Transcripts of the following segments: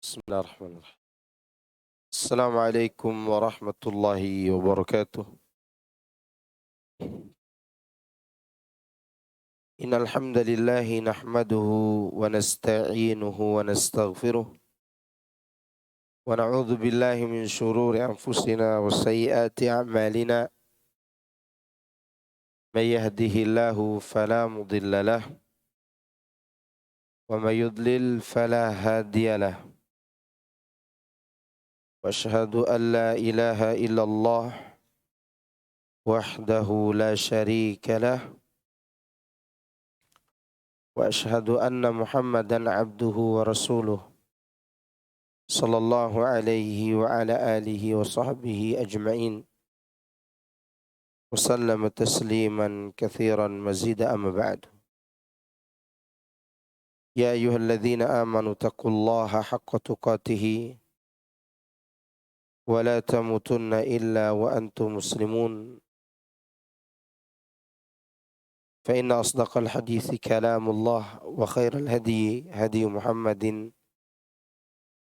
بسم الله الرحمن الرحيم. السلام عليكم ورحمة الله وبركاته. إن الحمد لله نحمده ونستعينه ونستغفره ونعوذ بالله من شرور أنفسنا وسيئات أعمالنا. من يهده الله فلا مضل له ومن يضلل فلا هادي له. وأشهد أن لا إله إلا الله وحده لا شريك له وأشهد أن محمدا عبده ورسوله صلى الله عليه وعلى آله وصحبه أجمعين وسلم تسليما كثيرا مزيدا. أما بعد، يا أيها الذين آمنوا اتقوا الله حق تقاته ولا تموتن إلا وأنتم مسلمون، فإن أصدق الحديث كلام الله وخير الهدي هدي محمد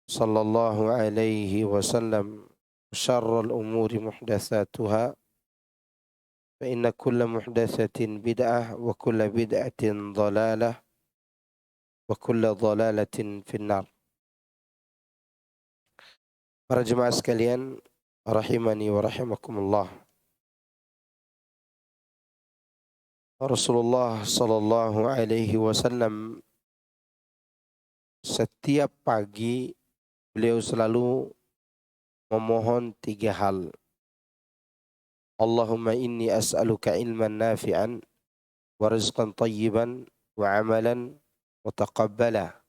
صلى الله عليه وسلم وشر الأمور محدثاتها فإن كل محدثة بدعة وكل بدعة ضلالة وكل ضلالة في النار. Para jemaah sekalian, rahimani wa rahimakumullah. Rasulullah sallallahu alaihi wasallam setiap pagi beliau selalu memohon 3 hal. Allahumma inni as'aluka ilman nafi'an wa rizqan tayyiban wa amalan mutaqabbala.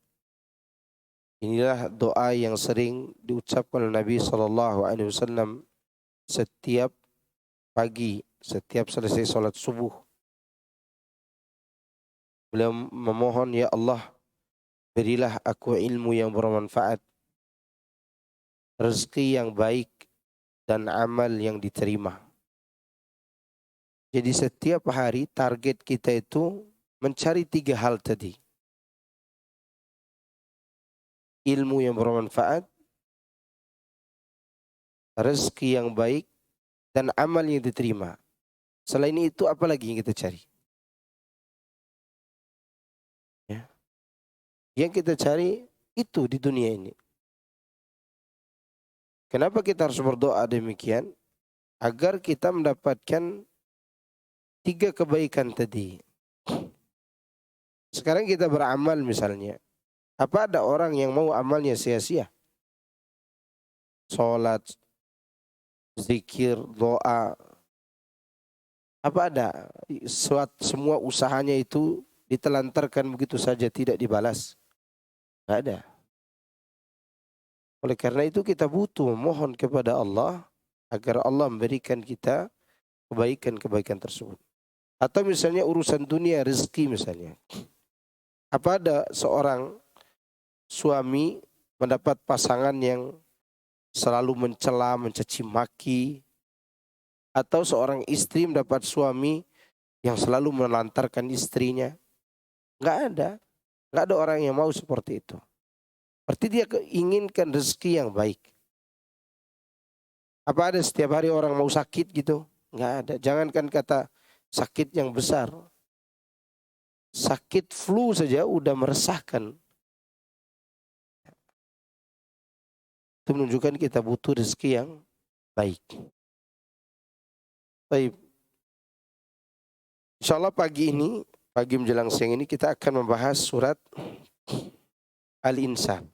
Inilah doa yang sering diucapkan oleh Nabi sallallahu alaihi wasallam setiap pagi, setiap selesai salat subuh. Beliau memohon, ya Allah, berilah aku ilmu yang bermanfaat, rezeki yang baik, dan amal yang diterima. Jadi setiap hari target kita itu mencari 3 hal tadi. Ilmu yang bermanfaat, rezeki yang baik, dan amal yang diterima. Selain itu apa lagi yang kita cari? Ya. Yang kita cari itu di dunia ini. Kenapa kita harus berdoa demikian? Agar kita mendapatkan 3 kebaikan tadi. Sekarang kita beramal misalnya. Apa ada orang yang mau amalnya sia-sia? Salat, zikir, doa. Apa ada semua usahanya itu ditelantarkan begitu saja tidak dibalas? Tidak ada. Oleh karena itu kita butuh memohon kepada Allah agar Allah memberikan kita kebaikan-kebaikan tersebut. Atau misalnya urusan dunia, rezeki misalnya. Apa ada seorang suami mendapat pasangan yang selalu mencela, mencaci maki, atau seorang istri mendapat suami yang selalu melantarkan istrinya? Enggak ada. Enggak ada orang yang mau seperti itu. Berarti dia inginkan rezeki yang baik. Apa ada setiap hari orang mau sakit gitu? Enggak ada. Jangankan kata sakit yang besar. Sakit flu saja udah meresahkan. Itu menunjukkan kita butuh rezeki yang baik. Baik. Insyaallah pagi menjelang siang ini kita akan membahas surat Al-Insan.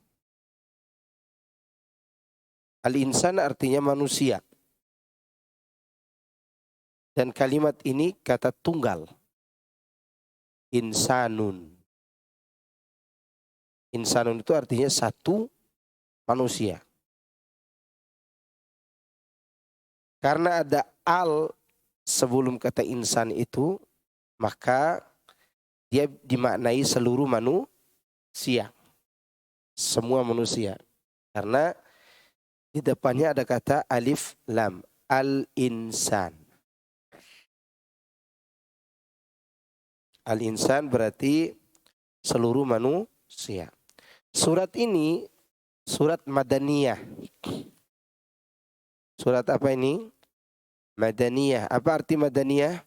Al-Insan artinya manusia. Dan kalimat ini kata tunggal. Insanun. Insanun itu artinya satu manusia. Karena ada al sebelum kata insan itu, maka dia dimaknai seluruh manusia. Semua manusia. Karena di depannya ada kata alif lam. Al-insan. Al-insan berarti seluruh manusia. Surat ini Surat Madaniyah. Surat apa ini? Madaniyah. Apa arti Madaniyah?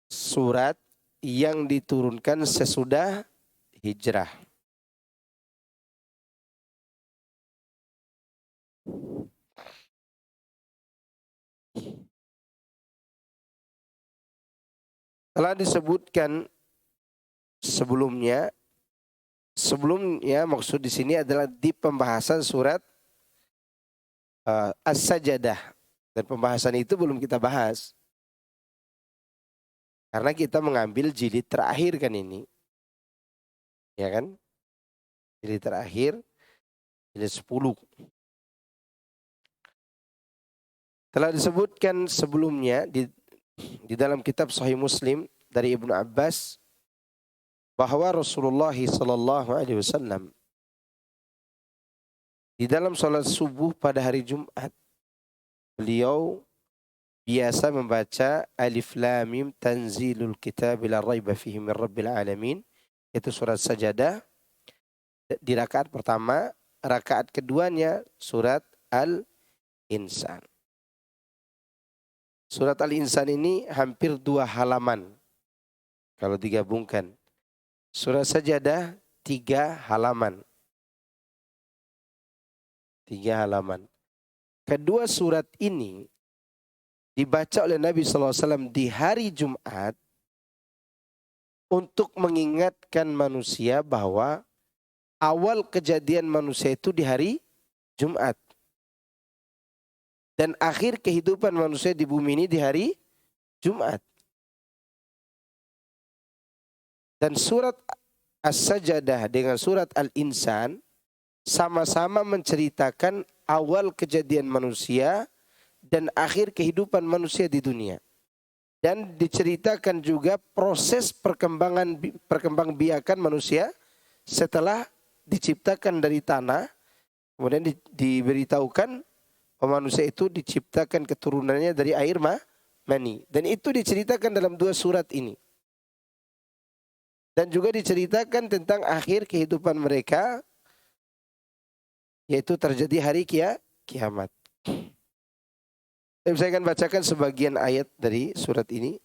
Surat yang diturunkan sesudah hijrah. Telah disebutkan sebelumnya maksud di sini adalah di pembahasan surat As-Sajadah, dan pembahasan itu belum kita bahas karena kita mengambil jilid terakhir kan ini, ya kan? Jilid terakhir, jilid 10. Telah disebutkan sebelumnya di dalam kitab Sahih Muslim dari Ibnu Abbas bahwa Rasulullah sallallahu alaihi wasallam di dalam salat subuh pada hari Jumat, beliau biasa membaca Alif Lam Mim Tanzilul Kitab la raiba fihi min Rabbil Alamin, itu surat Sajadah di rakaat pertama. Rakaat keduanya surat Al-Insan. Surat Al-Insan ini hampir 2 halaman kalau digabungkan. Surat Sajadah 3 halaman. 3 halaman. Kedua surat ini dibaca oleh Nabi SAW di hari Jumat untuk mengingatkan manusia bahwa awal kejadian manusia itu di hari Jumat. Dan akhir kehidupan manusia di bumi ini di hari Jumat. Dan surat As-Sajadah dengan surat Al-Insan sama-sama menceritakan awal kejadian manusia dan akhir kehidupan manusia di dunia. Dan diceritakan juga proses perkembangbiakan manusia setelah diciptakan dari tanah. Kemudian diberitahukan bahwa manusia itu diciptakan keturunannya dari air mani. Dan itu diceritakan dalam 2 surat ini. Dan juga diceritakan tentang akhir kehidupan mereka, yaitu terjadi hari kiamat. Saya akan bacakan sebagian ayat dari surat ini.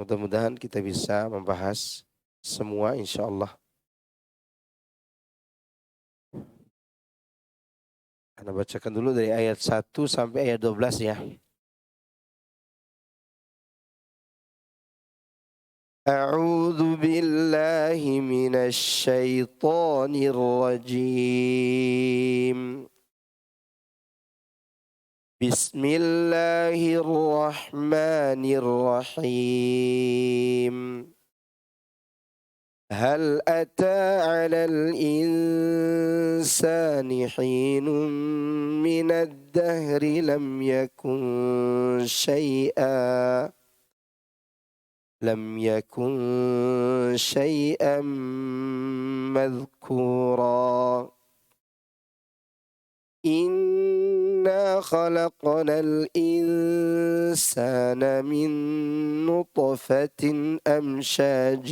Mudah-mudahan kita bisa membahas semua insya Allah. Anda bacakan dulu dari ayat 1 sampai ayat 12 ya. A'udzu billahi minasy syaithanir rajim. Bismillahirrahmanirrahim. هل أتى على الإنسان حين من الدهر لم يكن شيئا مذكورا إنا خلقنا الإنسان من نطفة أمشاج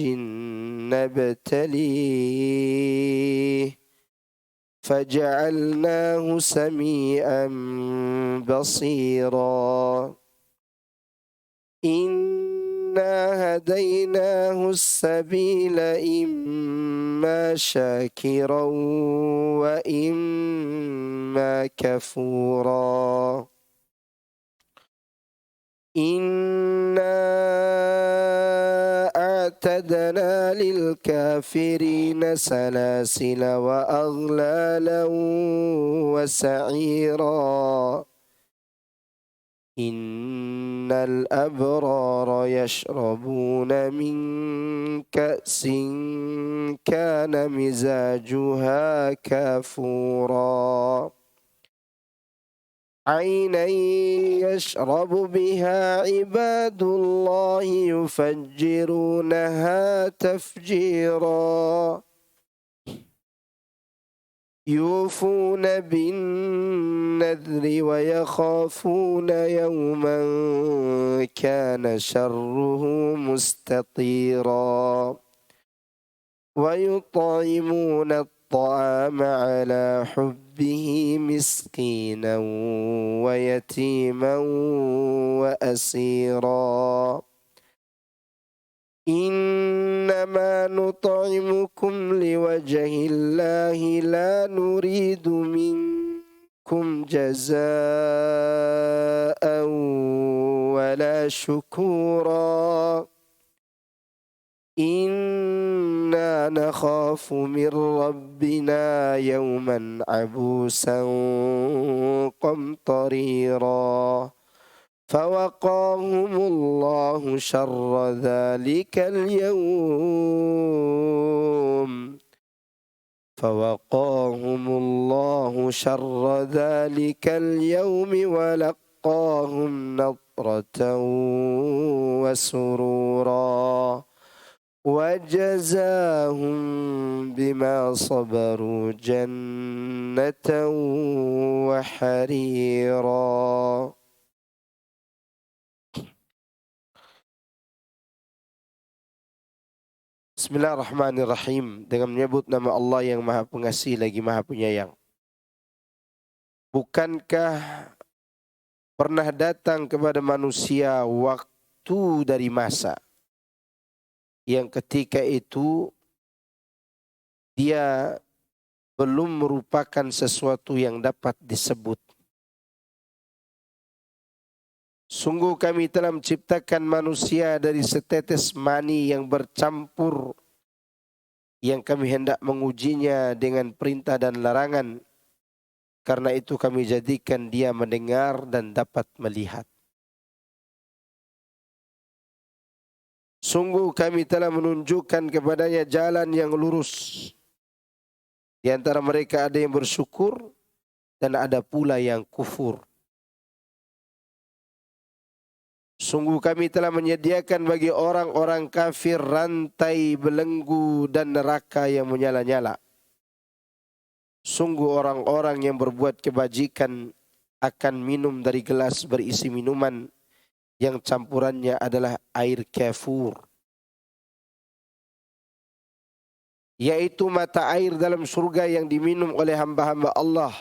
نبتليه فجعلناه سميعا بصيرا إنا هديناه السبيل إما شاكرا وإما كفورا إنا أعتدنا للكافرين سلاسل وأغلالا وسعيرا إن الأبرار يشربون من كأس كان مزاجها كافورا عينا يشرب بها عباد الله يفجرونها تفجيرا يوفون بالنذر ويخافون يوما كان شره مستطيرا ويطعمون الطعام على حبه مسكينا ويتيما وأسيرا إنما نطعمكم لوجه الله لا نريد منكم جزاء ولا شكورا إنا نخاف من ربنا يوما عبوسا قمطريرا فوقاهم الله شر ذلك اليوم ولقاهم نضرة وسرورا وجزاهم بما صبروا جنة وحريرا. Bismillahirrahmanirrahim. Dengan menyebut nama Allah yang Maha Pengasih lagi Maha Penyayang. Bukankah pernah datang kepada manusia waktu dari masa yang ketika itu dia belum merupakan sesuatu yang dapat disebut. Sungguh kami telah menciptakan manusia dari setetes mani yang bercampur, yang kami hendak mengujinya dengan perintah dan larangan. Karena itu kami jadikan dia mendengar dan dapat melihat. Sungguh kami telah menunjukkan kepadanya jalan yang lurus. Di antara mereka ada yang bersyukur dan ada pula yang kufur. Sungguh kami telah menyediakan bagi orang-orang kafir rantai belenggu dan neraka yang menyala-nyala. Sungguh orang-orang yang berbuat kebajikan akan minum dari gelas berisi minuman yang campurannya adalah air kafur, yaitu mata air dalam surga yang diminum oleh hamba-hamba Allah,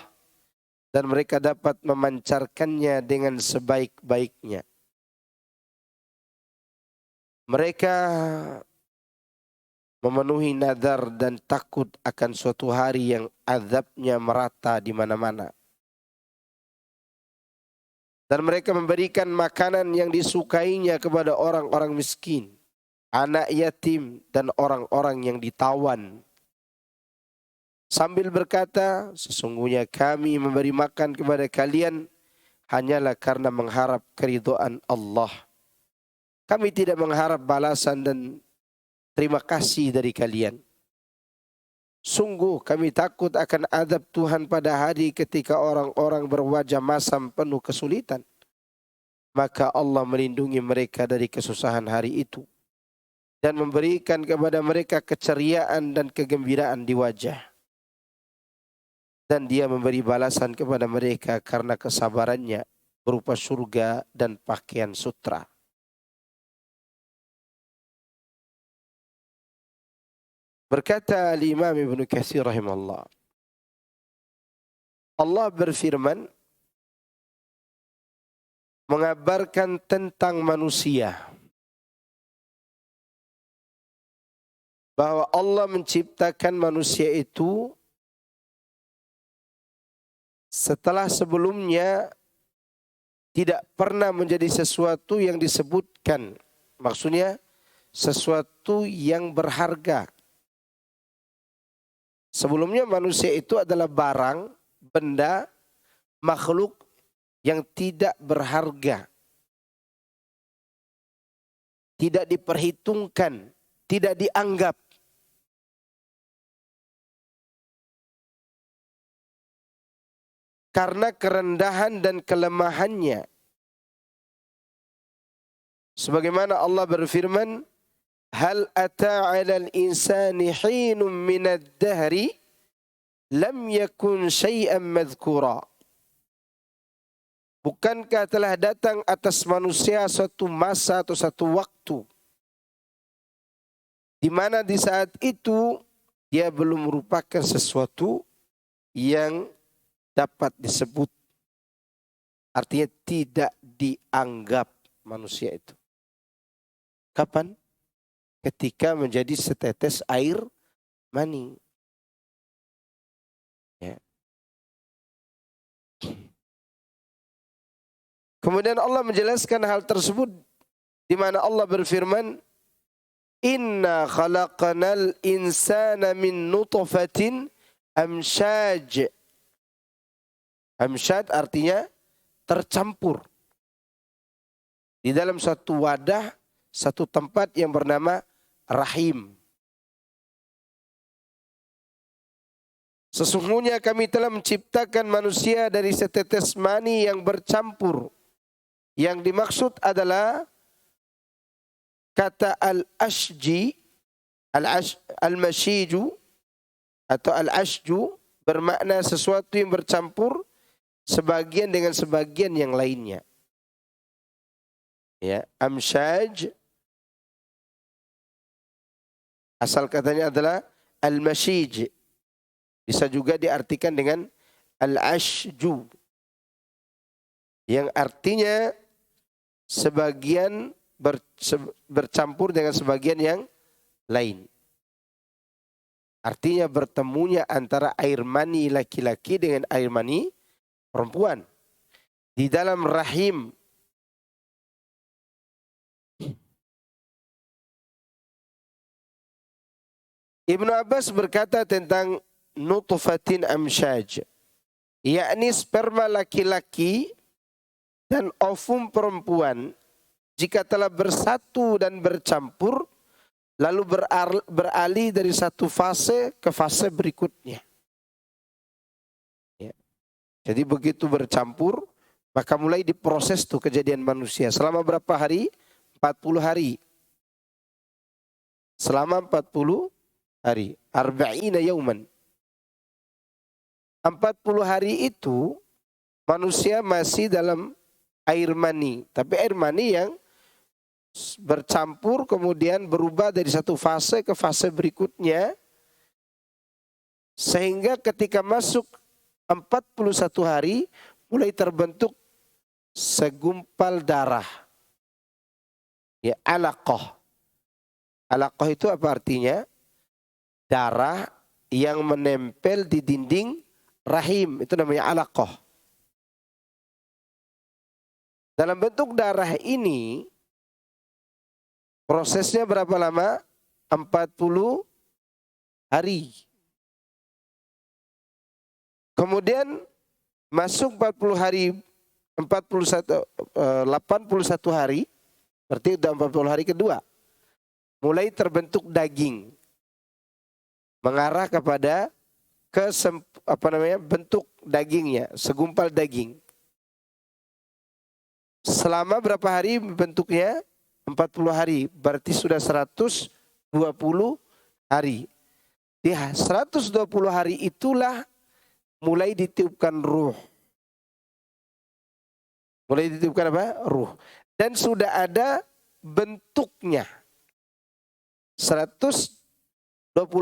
dan mereka dapat memancarkannya dengan sebaik-baiknya. Mereka memenuhi nadar dan takut akan suatu hari yang azabnya merata di mana-mana. Dan mereka memberikan makanan yang disukainya kepada orang-orang miskin, anak yatim, dan orang-orang yang ditawan. Sambil berkata, sesungguhnya kami memberi makan kepada kalian hanyalah karena mengharap keridhaan Allah. Kami tidak mengharap balasan dan terima kasih dari kalian. Sungguh kami takut akan azab Tuhan pada hari ketika orang-orang berwajah masam penuh kesulitan. Maka Allah melindungi mereka dari kesusahan hari itu dan memberikan kepada mereka keceriaan dan kegembiraan di wajah. Dan Dia memberi balasan kepada mereka karena kesabarannya berupa surga dan pakaian sutra. Berkata Al-Imam Ibnu Katsir rahimahullah, Allah berfirman mengabarkan tentang manusia, bahwa Allah menciptakan manusia itu setelah sebelumnya tidak pernah menjadi sesuatu yang disebutkan. Maksudnya sesuatu yang berharga. Sebelumnya manusia itu adalah barang, benda, makhluk yang tidak berharga. Tidak diperhitungkan, tidak dianggap. Karena kerendahan dan kelemahannya. Sebagaimana Allah berfirman, hal ata 'alal insani hinum minad dahri lam yakun syai'an madhkura. Bukankah telah datang atas manusia suatu masa atau satu waktu di mana di saat itu dia belum merupakan sesuatu yang dapat disebut, artinya tidak dianggap manusia itu. Kapan? Ketika menjadi setetes air mani. Ya. Kemudian Allah menjelaskan hal tersebut di mana Allah berfirman, Inna khalaqanal insana min nutfatin amsyaj. Amsyad artinya tercampur. Di dalam satu wadah, satu tempat yang bernama rahim. Sesungguhnya kami telah menciptakan manusia dari setetes mani yang bercampur. Yang dimaksud adalah kata al-ashji, al-mashiju atau al-ashju bermakna sesuatu yang bercampur sebagian dengan sebagian yang lainnya. Ya, amsyaj asal katanya adalah al-mashij. Bisa juga diartikan dengan al-ashju yang artinya sebagian bercampur dengan sebagian yang lain. Artinya bertemunya antara air mani laki-laki dengan air mani perempuan di dalam rahim. Ibnu Abbas berkata tentang nutfatin amsyaj, yakni sperma laki-laki dan ovum perempuan jika telah bersatu dan bercampur lalu beralih dari satu fase ke fase berikutnya. Ya. Jadi begitu bercampur maka mulai diproses tuh kejadian manusia. Selama berapa hari? 40 hari. Selama 40 hari. Arba'ina yauman. 40 hari itu manusia masih dalam air mani. Tapi air mani yang bercampur kemudian berubah dari satu fase ke fase berikutnya. Sehingga ketika masuk 41 hari mulai terbentuk segumpal darah. Ya, alaqah. Alaqah itu apa artinya? Darah yang menempel di dinding rahim. Itu namanya alaqah. Dalam bentuk darah ini prosesnya berapa lama? 40 hari. Kemudian masuk 40 hari, 81 hari, berarti udah 40 hari kedua. Mulai terbentuk daging. Mengarah kepada bentuk dagingnya, segumpal daging. Selama berapa hari bentuknya? 40 hari, berarti sudah 120 hari. Di 120 hari itulah mulai ditiupkan ruh. Mulai ditiupkan apa? Ruh. Dan sudah ada bentuknya. 120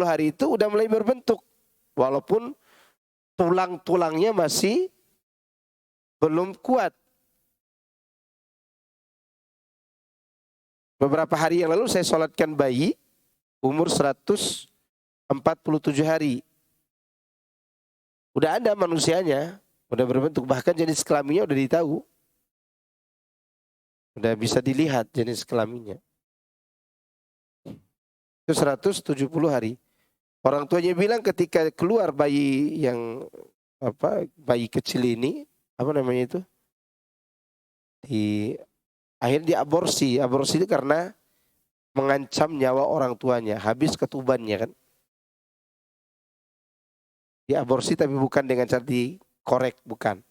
hari itu udah mulai berbentuk. Walaupun tulang-tulangnya masih belum kuat. Beberapa hari yang lalu saya sholatkan bayi umur 147 hari. Udah ada manusianya, udah berbentuk. Bahkan jenis kelaminnya udah ditahu. Udah bisa dilihat jenis kelaminnya. Itu 170 hari. Orang tuanya bilang ketika keluar bayi yang bayi kecil ini, apa namanya itu? Akhirnya diaborsi. Aborsi itu karena mengancam nyawa orang tuanya, habis ketubannya kan. Diaborsi tapi bukan dengan cara dikorek, bukan.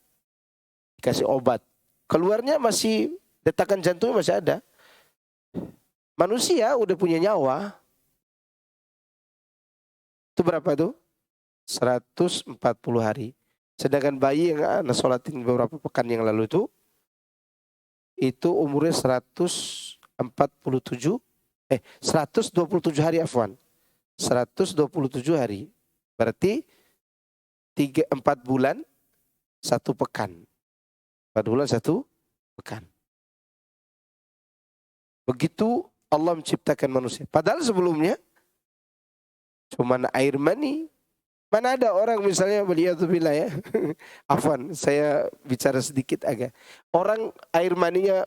Dikasih obat. Keluarnya masih, detakan jantungnya masih ada. Manusia udah punya nyawa. Itu berapa tuh? 140 hari. Sedangkan bayi yang anak sholatin beberapa pekan yang lalu itu umurnya 127 hari afwan. 127 hari. Berarti 4 bulan 1 pekan. 4 bulan 1 pekan. Begitu Allah menciptakan manusia. Padahal sebelumnya cuman air mani. Mana ada orang misalnya waliyadzubillah ya. Afwan, saya bicara sedikit agak. Orang air maninya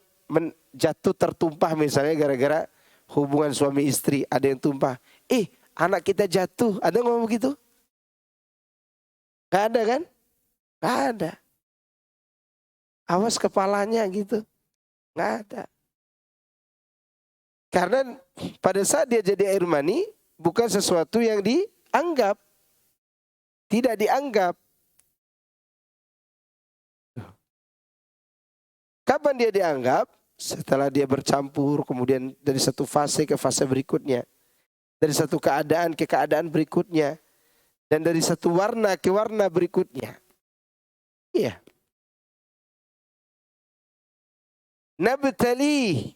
jatuh tertumpah misalnya gara-gara hubungan suami istri. Ada yang tumpah. Anak kita jatuh. Ada ngomong begitu? Gak ada kan? Gak ada. Awas kepalanya gitu. Gak ada. Karena pada saat dia jadi air mani, bukan sesuatu yang dianggap. Tidak dianggap. Kapan dia dianggap? Setelah dia bercampur, kemudian dari satu fase ke fase berikutnya. Dari satu keadaan ke keadaan berikutnya. Dan dari satu warna ke warna berikutnya. Iya. Nabtali,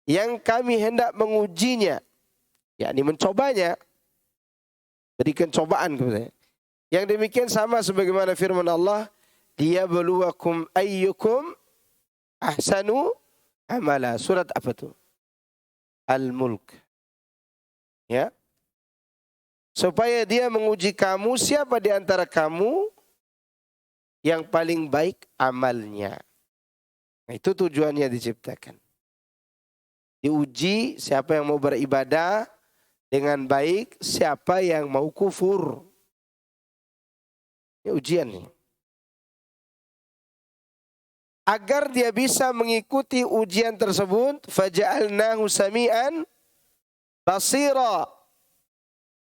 yang kami hendak mengujinya, yakni mencobanya, berikan cobaan kepadanya. Yang demikian sama sebagaimana firman Allah, liyabluwakum ayyukum ahsanu amala. Surat apa tuh? Al-Mulk. Ya. Supaya dia menguji kamu, siapa di antara kamu yang paling baik amalnya. Nah, itu tujuannya diciptakan. Diuji siapa yang mau beribadah dengan baik, siapa yang mau kufur. Ini ujian nih. Agar dia bisa mengikuti ujian tersebut, faja'alnahu sami'an basira.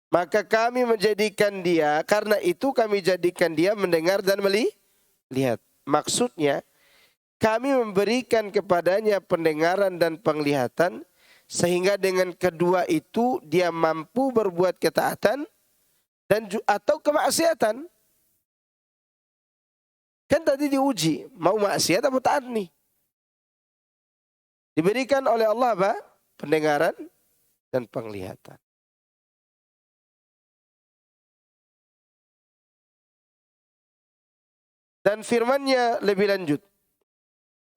Maka kami menjadikan dia, karena itu kami jadikan dia mendengar dan melihat. Maksudnya, kami memberikan kepadanya pendengaran dan penglihatan, sehingga dengan kedua itu dia mampu berbuat ketaatan dan atau kemaksiatan. Kan tadi diuji, mau maksiat atau taat nih. Diberikan oleh Allah apa? Pendengaran dan penglihatan. Dan firman-Nya lebih lanjut.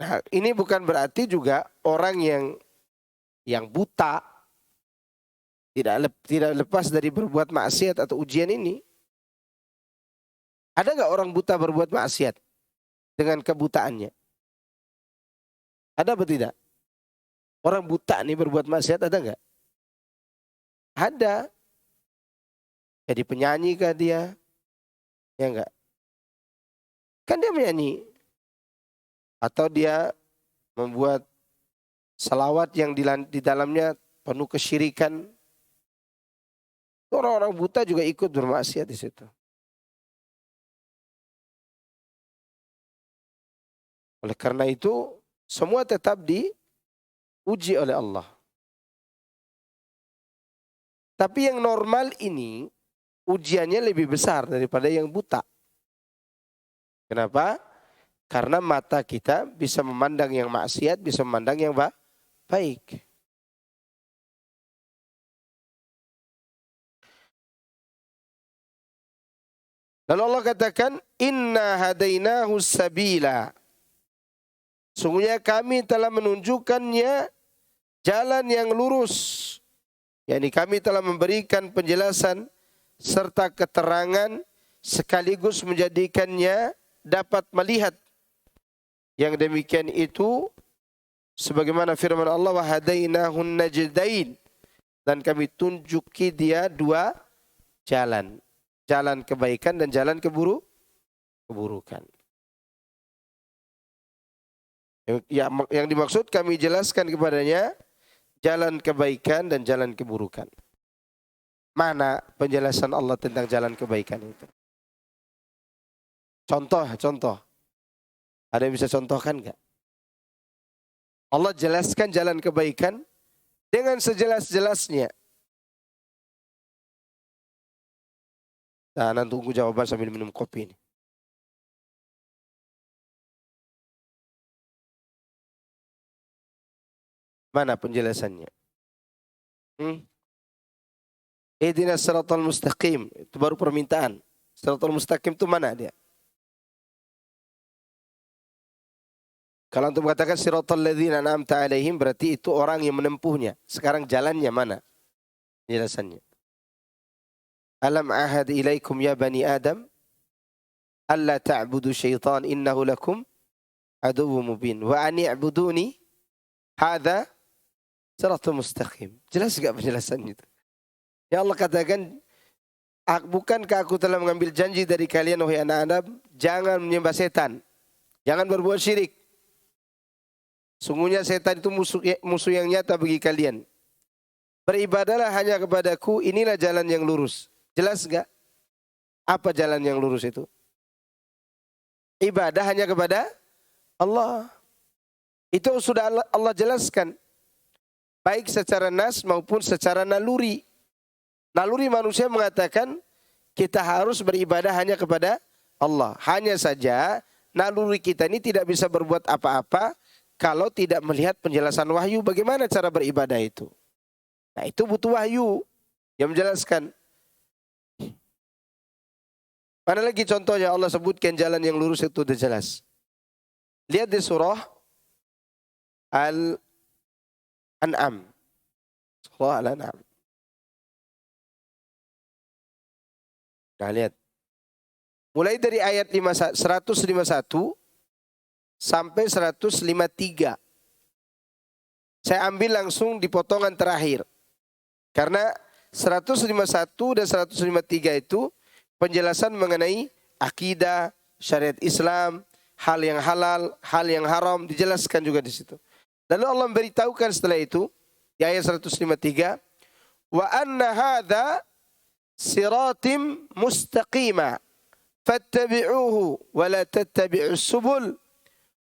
Nah, ini bukan berarti juga orang yang buta tidak lepas dari berbuat maksiat atau ujian ini. Ada nggak orang buta berbuat maksiat dengan kebutaannya? Ada atau tidak? Orang buta nih berbuat maksiat ada nggak? Ada. Jadi penyanyi kah dia? Ya enggak? Kan dia menyanyi. Atau dia membuat salawat yang di dalamnya penuh kesyirikan. Orang-orang buta juga ikut bermaksiat di situ. Oleh karena itu, semua tetap diuji oleh Allah. Tapi yang normal ini, ujiannya lebih besar daripada yang buta. Kenapa? Karena mata kita bisa memandang yang maksiat, bisa memandang yang baik. Lalu Allah katakan, inna hadainahu sabila. Sungguhnya kami telah menunjukkannya jalan yang lurus. yakni kami telah memberikan penjelasan serta keterangan sekaligus menjadikannya dapat melihat. Yang demikian itu sebagaimana firman Allah, wa hadainahun najdain, dan kami tunjuki dia 2 jalan. Jalan kebaikan dan jalan keburukan. Yang dimaksud kami jelaskan kepadanya jalan kebaikan dan jalan keburukan. Mana penjelasan Allah tentang jalan kebaikan itu? Contoh. Ada yang bisa contohkan enggak? Allah jelaskan jalan kebaikan dengan sejelas-jelasnya. Nah, nanti tunggu jawaban sambil minum kopi ini. Mana penjelasannya? Ihdinas siratal mustaqim. Itu baru permintaan. Siratal mustaqim itu mana dia? Kalau untuk mengatakan siratal ladzina an'amta alaihim berarti itu orang yang menempuhnya. Sekarang jalannya mana? Penjelasannya. Alam ahad ilaikum ya bani Adam alla ta'budu syaitan innahu lakum aduwwum mubin wa an i'buduni hadza siratal mustaqim. Jelas enggak penjelasannya itu? Ya Allah katakan, bukankah aku telah mengambil janji dari kalian wahai anak Adam, jangan menyembah setan, jangan berbuat syirik. Sungguhnya setan itu musuh yang nyata bagi kalian. Beribadahlah hanya kepadaku, inilah jalan yang lurus. Jelas enggak? Apa jalan yang lurus itu? Ibadah hanya kepada Allah. Itu sudah Allah jelaskan. Baik secara nas maupun secara naluri. Naluri manusia mengatakan kita harus beribadah hanya kepada Allah. Hanya saja naluri kita ini tidak bisa berbuat apa-apa kalau tidak melihat penjelasan wahyu bagaimana cara beribadah itu. Nah itu butuh wahyu yang menjelaskan. Mana lagi contohnya Allah sebutkan jalan yang lurus itu sudah jelas. Lihat di surah Al-An'am. Surah Al-An'am. Nah lihat. Mulai dari ayat 151 sampai 153. Saya ambil langsung di potongan terakhir. Karena 151 dan 153 itu penjelasan mengenai akidah, syariat Islam, hal yang halal, hal yang haram dijelaskan juga di situ. Lalu Allah memberitahukan setelah itu di ayat 153, wa anna hadza siratim mustaqima fattabi'uhu wa la tattabi'us subul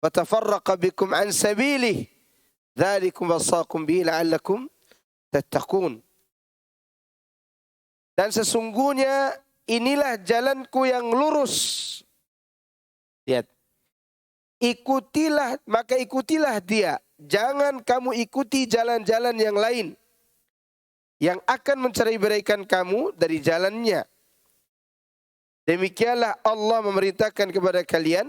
wa tafarraqa bikum an sabilihi dzalikum wasaqum bihi la'allakum tattaqun. Dan sesungguhnya inilah jalanku yang lurus. Lihat. Ikutilah dia. Jangan kamu ikuti jalan-jalan yang lain yang akan mencerai-beraikan kamu dari jalannya. Demikianlah Allah memerintahkan kepada kalian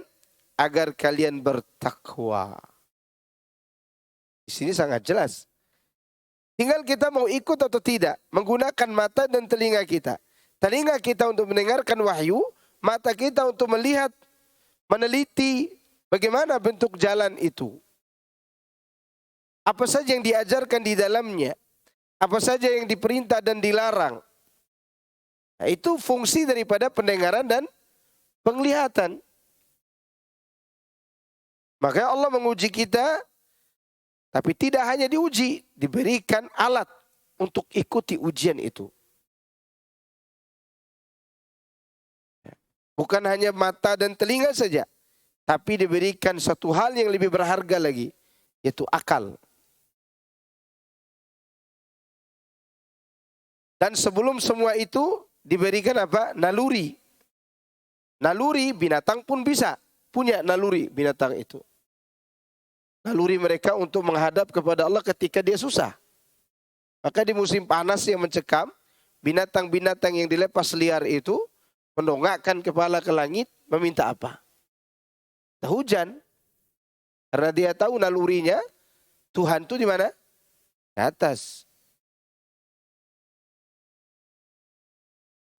agar kalian bertakwa. Di sini sangat jelas. Tinggal kita mau ikut atau tidak, menggunakan mata dan telinga kita. Telinga kita untuk mendengarkan wahyu, mata kita untuk melihat, meneliti bagaimana bentuk jalan itu. Apa saja yang diajarkan di dalamnya, apa saja yang diperintah dan dilarang. Nah, itu fungsi daripada pendengaran dan penglihatan. Makanya Allah menguji kita, tapi tidak hanya diuji, diberikan alat untuk ikuti ujian itu. Bukan hanya mata dan telinga saja, tapi diberikan satu hal yang lebih berharga lagi, yaitu akal. Dan sebelum semua itu diberikan apa? Naluri. Naluri binatang pun bisa punya naluri binatang itu. Naluri mereka untuk menghadap kepada Allah ketika dia susah. Maka di musim panas yang mencekam, binatang-binatang yang dilepas liar itu mendongakkan kepala ke langit meminta apa? Hujan. Karena dia tahu nalurinya Tuhan itu di mana? Di atas.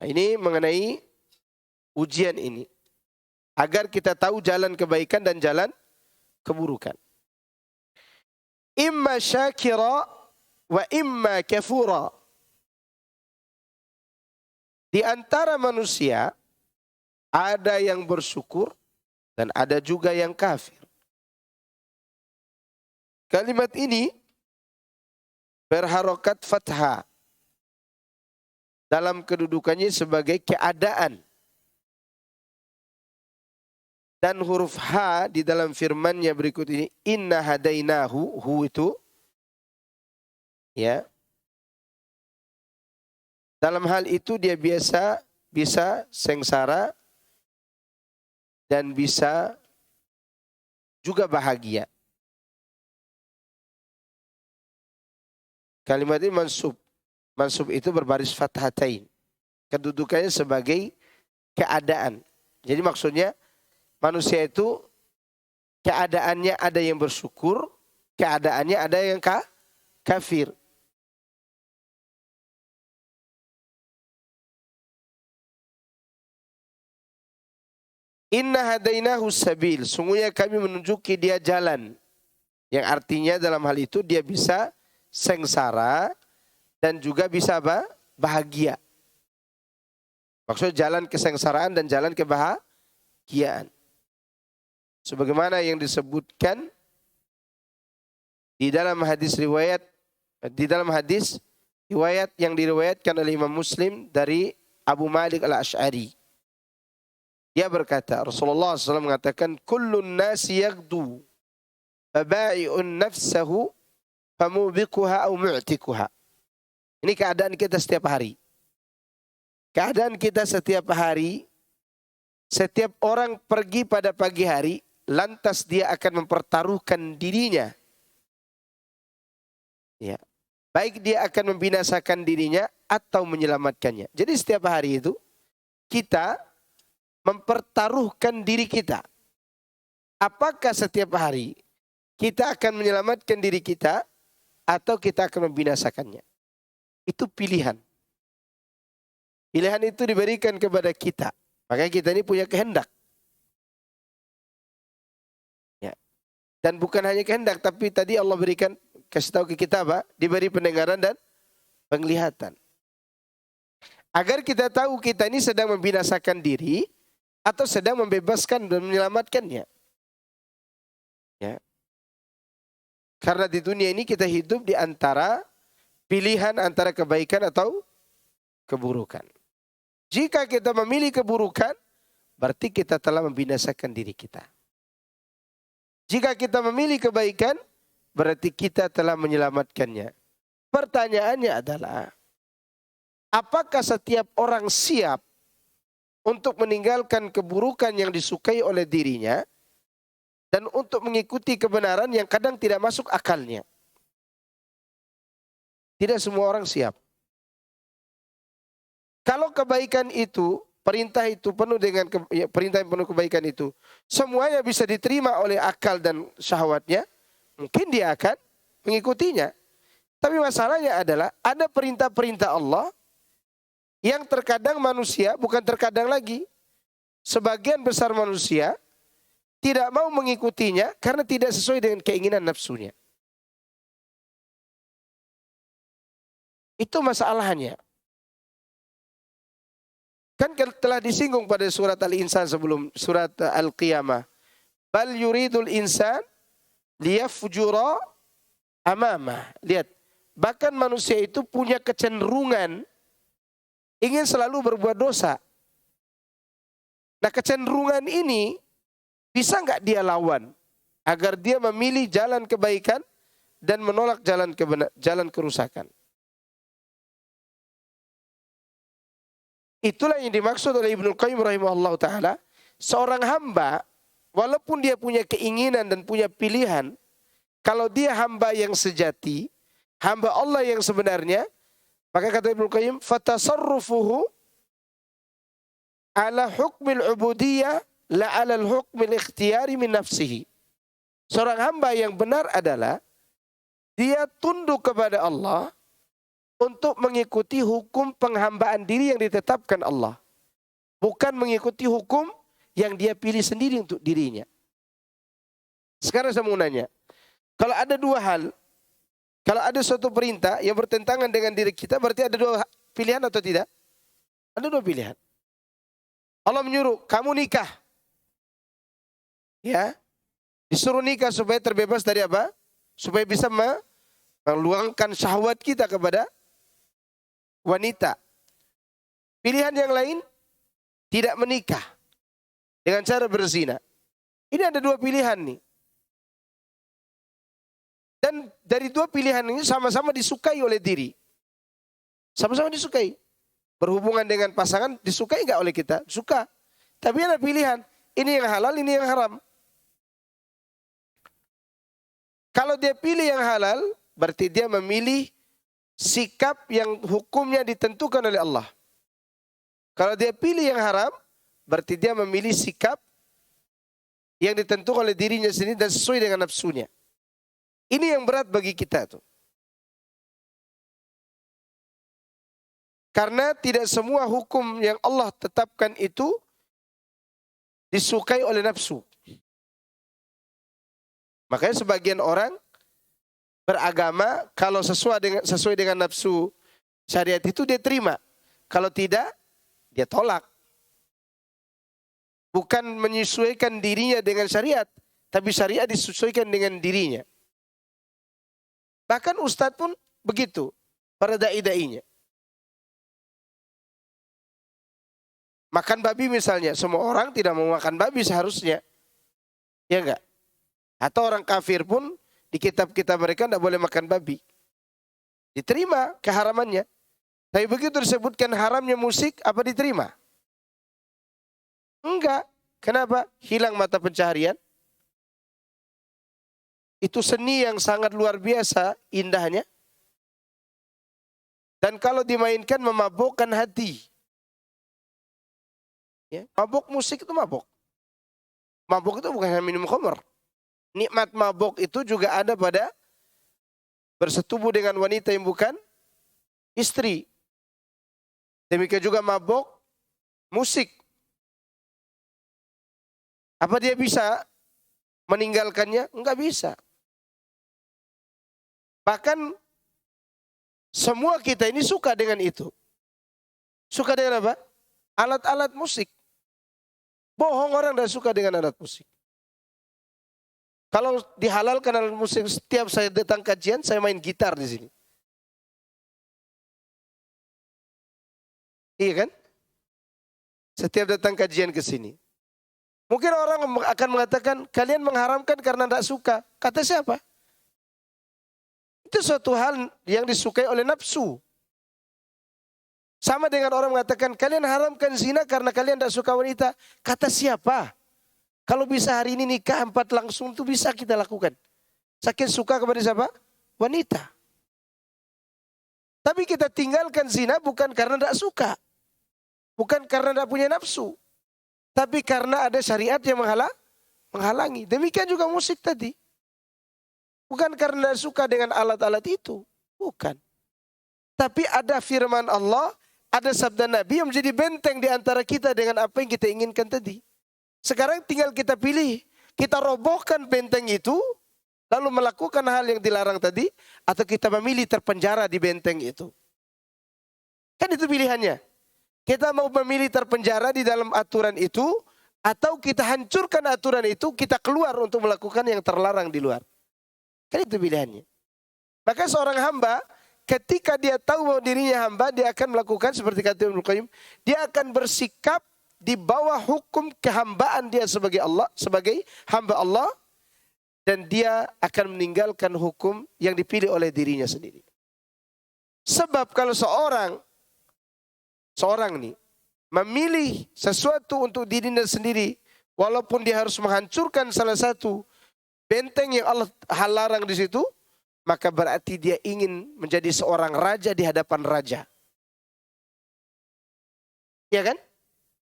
Nah, ini mengenai ujian ini. Agar kita tahu jalan kebaikan dan jalan keburukan. Imma syakira wa imma kafura. Di antara manusia ada yang bersyukur dan ada juga yang kafir. Kalimat ini berharokat fathah dalam kedudukannya sebagai keadaan. Dan huruf H di dalam firmannya berikut ini, inna hadainahu, hu itu, ya. Dalam hal itu dia bisa sengsara dan bisa juga bahagia. Kalimat ini mansub. Mansub itu berbaris fathatain. Kedudukannya sebagai keadaan. Jadi maksudnya manusia itu keadaannya ada yang bersyukur, keadaannya ada yang kafir. Inna hadainahu sabil. Sungguhnya kami menunjuki dia jalan. Yang artinya dalam hal itu dia bisa sengsara dan juga bisa apa? Bahagia. Maksudnya jalan kesengsaraan dan jalan kebahagiaan. Sebagaimana yang disebutkan di dalam hadis riwayat yang diriwayatkan oleh Imam Muslim dari Abu Malik Al-Asy'ari. Dia berkata, Rasulullah SAW mengatakan, kullun nasi yaghdu faba'i'un nafsahu famubiquha au mu'tikuha. Ini keadaan kita setiap hari. Keadaan kita setiap hari, setiap orang pergi pada pagi hari, lantas dia akan mempertaruhkan dirinya. Ya. Baik dia akan membinasakan dirinya atau menyelamatkannya. Jadi setiap hari itu kita mempertaruhkan diri kita. Apakah setiap hari kita akan menyelamatkan diri kita atau kita akan membinasakannya? Itu pilihan. Pilihan itu diberikan kepada kita. Makanya kita ini punya kehendak. Ya. Dan bukan hanya kehendak, tapi tadi Allah berikan, kasih tahu ke kita apa? Diberi pendengaran dan penglihatan. Agar kita tahu kita ini sedang membinasakan diri atau sedang membebaskan dan menyelamatkannya. Ya. Karena di dunia ini kita hidup di antara pilihan antara kebaikan atau keburukan. Jika kita memilih keburukan, berarti kita telah membinasakan diri kita. Jika kita memilih kebaikan, berarti kita telah menyelamatkannya. Pertanyaannya adalah, apakah setiap orang siap untuk meninggalkan keburukan yang disukai oleh dirinya dan untuk mengikuti kebenaran yang kadang tidak masuk akalnya? Tidak semua orang siap. Kalau kebaikan itu, perintah itu penuh dengan perintah yang penuh kebaikan itu, semuanya bisa diterima oleh akal dan syahwatnya, mungkin dia akan mengikutinya. Tapi masalahnya adalah ada perintah-perintah Allah yang terkadang manusia, bukan terkadang lagi, sebagian besar manusia tidak mau mengikutinya karena tidak sesuai dengan keinginan nafsunya. Itu masalahnya. Kan telah disinggung pada surat Al-Insan sebelum surat Al-Qiyamah. Bal yuridul insan liyafjura amamah. Lihat, bahkan manusia itu punya kecenderungan ingin selalu berbuat dosa. Nah, kecenderungan ini bisa nggak dia lawan agar dia memilih jalan kebaikan dan menolak jalan kerusakan? Itulah yang dimaksud oleh Ibnu Qayyim rahimahullah ta'ala. Seorang hamba, walaupun dia punya keinginan dan punya pilihan, kalau dia hamba yang sejati, hamba Allah yang sebenarnya, maka kata Ibnu Qayyim, fatasarrufuhu ala hukmil ubudiyah la ala hukmil ikhtiyari min nafsihi. Seorang hamba yang benar adalah dia tunduk kepada Allah untuk mengikuti hukum penghambaan diri yang ditetapkan Allah. Bukan mengikuti hukum yang dia pilih sendiri untuk dirinya. Sekarang saya mau nanya, kalau ada dua hal, kalau ada suatu perintah yang bertentangan dengan diri kita, berarti ada dua pilihan atau tidak? Ada dua pilihan. Allah menyuruh, kamu nikah. Ya, disuruh nikah supaya terbebas dari apa? Supaya bisa meluangkan syahwat kita kepada wanita. Pilihan yang lain, tidak menikah dengan cara berzina. Ini ada dua pilihan nih. Dan dari dua pilihan ini sama-sama disukai oleh diri. Sama-sama disukai. Berhubungan dengan pasangan disukai nggak oleh kita? Suka. Tapi ada pilihan. Ini yang halal, ini yang haram. Kalau dia pilih yang halal, berarti dia memilih sikap yang hukumnya ditentukan oleh Allah. Kalau dia pilih yang haram, berarti dia memilih sikap yang ditentukan oleh dirinya sendiri dan sesuai dengan nafsunya. Ini yang berat bagi kita tuh. Karena tidak semua hukum yang Allah tetapkan itu disukai oleh nafsu. Makanya sebagian orang beragama kalau sesuai dengan nafsu syariat itu dia terima. Kalau tidak, dia tolak. Bukan menyesuaikan dirinya dengan syariat, tapi syariat disesuaikan dengan dirinya. Bahkan ustadz pun begitu, para dai-dainya. Makan babi misalnya, semua orang tidak mau makan babi seharusnya. Ya enggak? Atau orang kafir pun di kitab-kitab mereka tidak boleh makan babi. Diterima keharamannya. Tapi begitu disebutkan haramnya musik, apa diterima? Enggak. Kenapa? Hilang mata pencaharian. Itu seni yang sangat luar biasa indahnya. Dan kalau dimainkan memabukkan hati. Ya, mabuk musik itu mabuk. Mabuk itu bukan hanya minum khamr. Nikmat mabuk itu juga ada pada bersetubuh dengan wanita yang bukan istri. Demikian juga mabuk musik. Apa dia bisa meninggalkannya? Enggak bisa. Bahkan semua kita ini suka dengan itu. Suka dengan apa? Alat-alat musik. Bohong orang tidak suka dengan alat musik. Kalau dihalalkan alat musik, setiap saya datang kajian, saya main gitar di sini. Iya kan? Setiap datang kajian ke sini. Mungkin orang akan mengatakan, kalian mengharamkan karena tidak suka. Kata siapa? Itu suatu hal yang disukai oleh nafsu. Sama dengan orang mengatakan, kalian haramkan zina karena kalian tidak suka wanita. Kata siapa? Kalau bisa hari ini nikah 4 langsung itu bisa kita lakukan. Saking suka kepada siapa? Wanita. Tapi kita tinggalkan zina bukan karena tidak suka. Bukan karena tidak punya nafsu. Tapi karena ada syariat yang menghalangi. Demikian juga musik tadi. Bukan karena suka dengan alat-alat itu. Bukan. Tapi ada firman Allah, ada sabda Nabi yang menjadi benteng di antara kita dengan apa yang kita inginkan tadi. Sekarang tinggal kita pilih. Kita robohkan benteng itu, lalu melakukan hal yang dilarang tadi, atau kita memilih terpenjara di benteng itu. Kan itu pilihannya. Kita mau memilih terpenjara di dalam aturan itu, atau kita hancurkan aturan itu, kita keluar untuk melakukan yang terlarang di luar. Kan itu pilihannya. Maka seorang hamba, ketika dia tahu bahwa dirinya hamba, dia akan melakukan seperti kata Ibnu Qayyim, dia akan bersikap di bawah hukum kehambaan dia sebagai Allah, sebagai hamba Allah, dan dia akan meninggalkan hukum yang dipilih oleh dirinya sendiri. Sebab kalau seorang nih memilih sesuatu untuk dirinya sendiri, walaupun dia harus menghancurkan salah satu benteng yang Allah larang di situ, maka berarti dia ingin menjadi seorang raja di hadapan raja. Ya kan?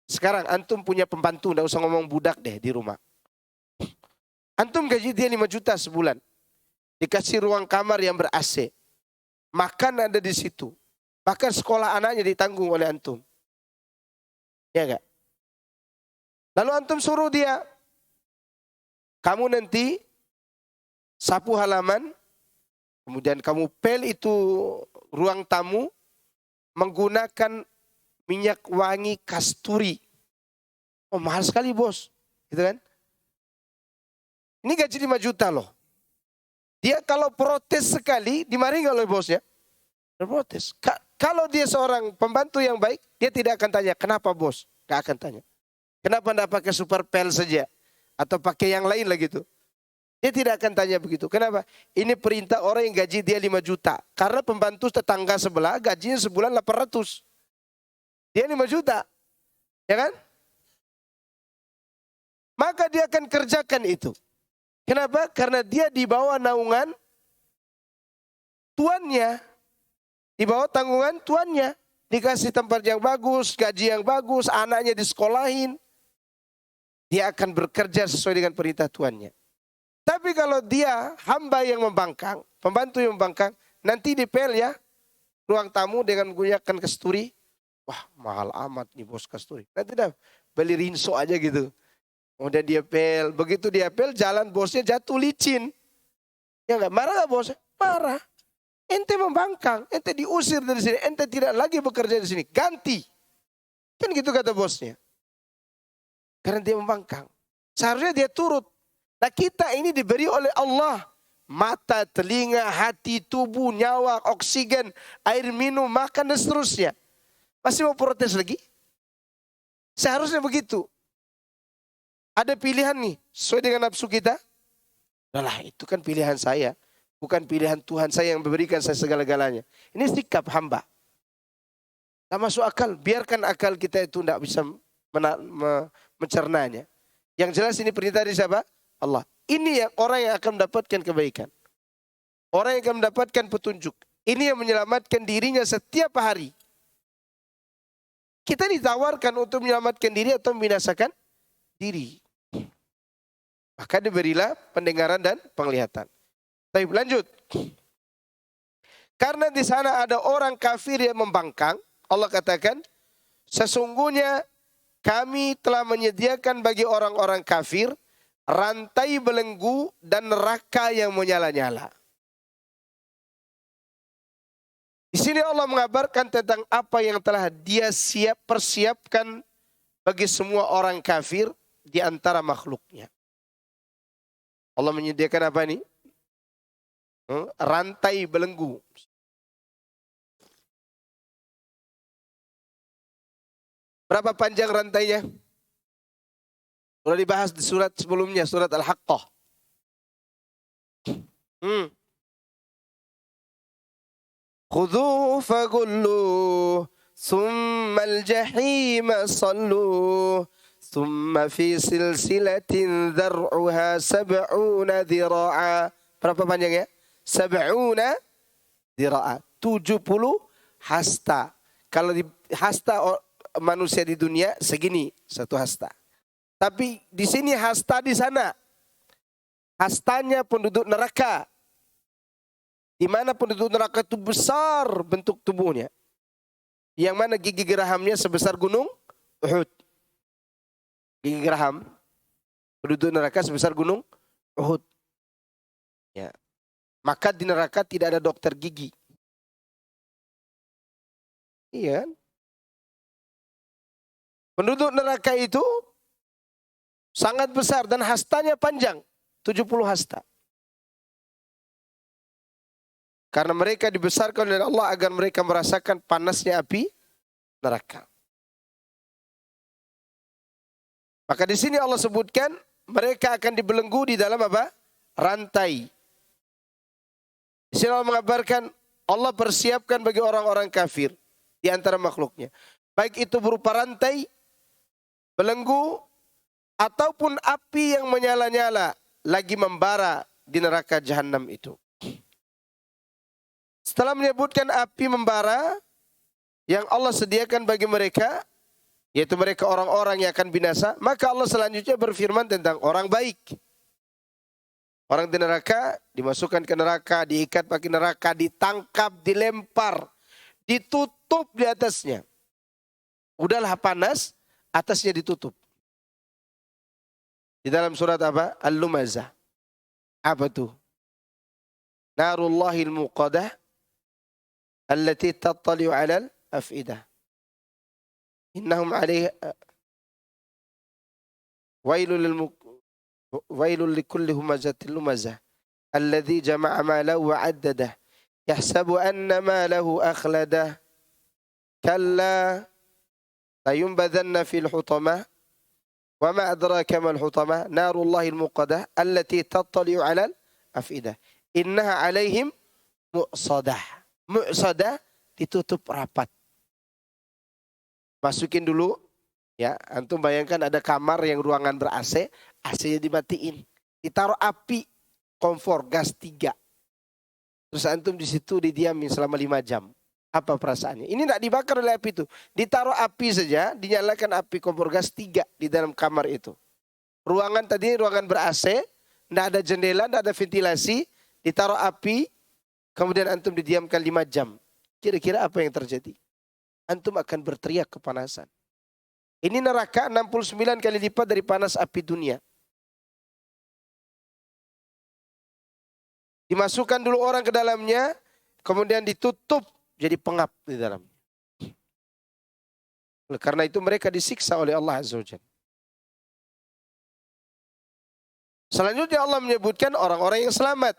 Sekarang antum punya pembantu, tidak usah ngomong budak deh di rumah. Antum gaji dia 5 juta sebulan. Dikasih ruang kamar yang ber-AC. Makan ada di situ. Bahkan sekolah anaknya ditanggung oleh antum. Ya enggak? Lalu antum suruh dia, kamu nanti sapu halaman, kemudian kamu pel itu ruang tamu menggunakan minyak wangi kasturi. Oh mahal sekali bos. Gitu kan? Ini gaji 5 juta loh. Dia kalau protes sekali, dimarahi oleh bosnya. Protes. Kalau dia seorang pembantu yang baik, dia tidak akan tanya, kenapa bos? Gak akan tanya. Kenapa tidak pakai super pel saja? Atau pakai yang lain lah gitu. Dia tidak akan tanya begitu. Kenapa? Ini perintah orang yang gaji dia 5 juta. Karena pembantu tetangga sebelah gajinya sebulan 800. Dia 5 juta. Ya kan? Maka dia akan kerjakan itu. Kenapa? Karena dia di bawah naungan tuannya. Di bawah tanggungan tuannya. Dikasih tempat yang bagus, gaji yang bagus, anaknya disekolahin. Dia akan bekerja sesuai dengan perintah tuannya. Tapi kalau dia hamba yang membangkang, pembantu yang membangkang, nanti dipel ya, ruang tamu dengan menggunakan kasturi. Wah, mahal amat nih bos kasturi. Nanti dah beli rinso aja gitu. Kemudian dia pel, begitu dia pel, jalan bosnya jatuh licin. Ya enggak, marah gak bosnya? Marah. Ente membangkang, ente diusir dari sini, ente tidak lagi bekerja di sini, ganti. Kan gitu kata bosnya. Karena dia membangkang. Seharusnya dia turut. Nah kita ini diberi oleh Allah. Mata, telinga, hati, tubuh, nyawa, oksigen, air minum, makan dan seterusnya. Masih mau protes lagi? Seharusnya begitu. Ada pilihan nih, sesuai dengan nafsu kita. Nah itu kan pilihan saya. Bukan pilihan Tuhan saya yang memberikan saya segala-galanya. Ini sikap hamba. Tak masuk akal. Biarkan akal kita itu tidak bisa mencernanya. Yang jelas ini perintah dari siapa? Allah. Ini yang orang yang akan mendapatkan kebaikan. Orang yang akan mendapatkan petunjuk. Ini yang menyelamatkan dirinya setiap hari. Kita ditawarkan untuk menyelamatkan diri atau membinasakan diri. Maka diberilah pendengaran dan penglihatan. Baik, lanjut. Karena di sana ada orang kafir yang membangkang, Allah katakan, sesungguhnya kami telah menyediakan bagi orang-orang kafir rantai belenggu dan neraka yang menyala-nyala. Di sini Allah mengabarkan tentang apa yang telah Dia persiapkan bagi semua orang kafir di antara makhluknya. Allah menyediakan apa ini? Rantai belenggu. Berapa panjang rantainya? Sudah dibahas di surat sebelumnya, surat Al-Haqqah. Khudhuhu fagulluh, thumma al-jahima salluh, thumma fi silsilatin dhar'uha sab'una dhira'a. Berapa panjangnya? Sab'una dhira'a. 70 hasta. Kalau di hasta manusia di dunia segini, satu hasta. Tapi di sini hasta di sana. Hastanya penduduk neraka. Di mana penduduk neraka itu besar bentuk tubuhnya. Yang mana gigi gerahamnya sebesar gunung Uhud. Gigi geraham penduduk neraka sebesar gunung Uhud. Ya. Maka di neraka tidak ada dokter gigi. Iya. Penduduk neraka itu sangat besar dan hastanya panjang. 70 hasta. Karena mereka dibesarkan oleh Allah agar mereka merasakan panasnya api neraka. Maka di sini Allah sebutkan mereka akan dibelenggu di dalam apa? Rantai. Di sini Allah mengabarkan Allah persiapkan bagi orang-orang kafir di antara makhluknya. Baik itu berupa rantai, belenggu, ataupun api yang menyala-nyala lagi membara di neraka jahanam itu. Setelah menyebutkan api membara yang Allah sediakan bagi mereka, yaitu mereka orang-orang yang akan binasa, maka Allah selanjutnya berfirman tentang orang baik. Orang di neraka dimasukkan ke neraka, diikat pakai neraka, ditangkap, dilempar, ditutup di atasnya. Udahlah panas, atasnya ditutup. Di dalam surat apa? Al-Lumazah. Apa tuh? Narullahil muqadah allati tattali'u 'alal af'idah. Innahum 'alaiha wailul likulli humazatil lumazah alladzi jama'a malahu wa 'addadah yahsabu anna malahu akhladah kalla layunbadanna fil hutamah wa ma adraka mal hutamah narullahil muqadah allati tattali'u 'alal af'idah innaha 'alaihim mu'sadah. Mu'sadah ditutup rapat. Masukin dulu ya, antum bayangkan ada kamar yang ruangan ber-AC, AC-nya dimatiin. Ditaruh api kompor gas 3. Terus antum di situ didiamin selama 5 jam. Apa perasaannya? Ini tidak dibakar oleh api itu. Ditaruh api saja, dinyalakan api kompor gas 3 di dalam kamar itu. Ruangan tadi ruangan ber-AC, tidak ada jendela, tidak ada ventilasi, ditaruh api, kemudian antum didiamkan 5 jam. Kira-kira apa yang terjadi? Antum akan berteriak kepanasan. Ini neraka 69 kali lipat dari panas api dunia. Dimasukkan dulu orang ke dalamnya, kemudian ditutup jadi pengap di dalam. Karena itu mereka disiksa oleh Allah Azza wa Jalla. Selanjutnya Allah menyebutkan orang-orang yang selamat.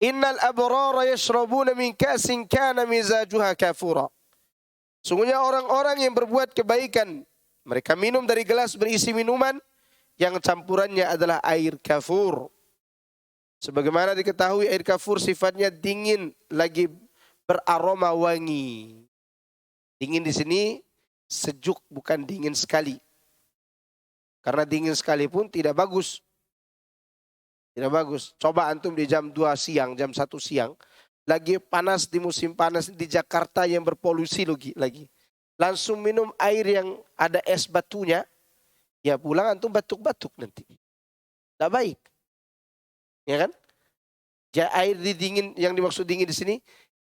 Innal abrara yashrabuna min ka'sin kana mizajuha kafura. Sungguhnya orang-orang yang berbuat kebaikan, mereka minum dari gelas berisi minuman yang campurannya adalah air kafur. Sebagaimana diketahui air kafur sifatnya dingin lagi beraroma wangi. Dingin di sini sejuk, bukan dingin sekali. Karena dingin sekali pun tidak bagus. Tidak bagus. Coba antum di jam 2 siang, jam 1 siang. Lagi panas di musim panas di Jakarta yang berpolusi lagi. Langsung minum air yang ada es batunya. Ya pulang antum batuk-batuk nanti. Tidak baik. Ya kan? Ya, air dingin yang dimaksud dingin di sini.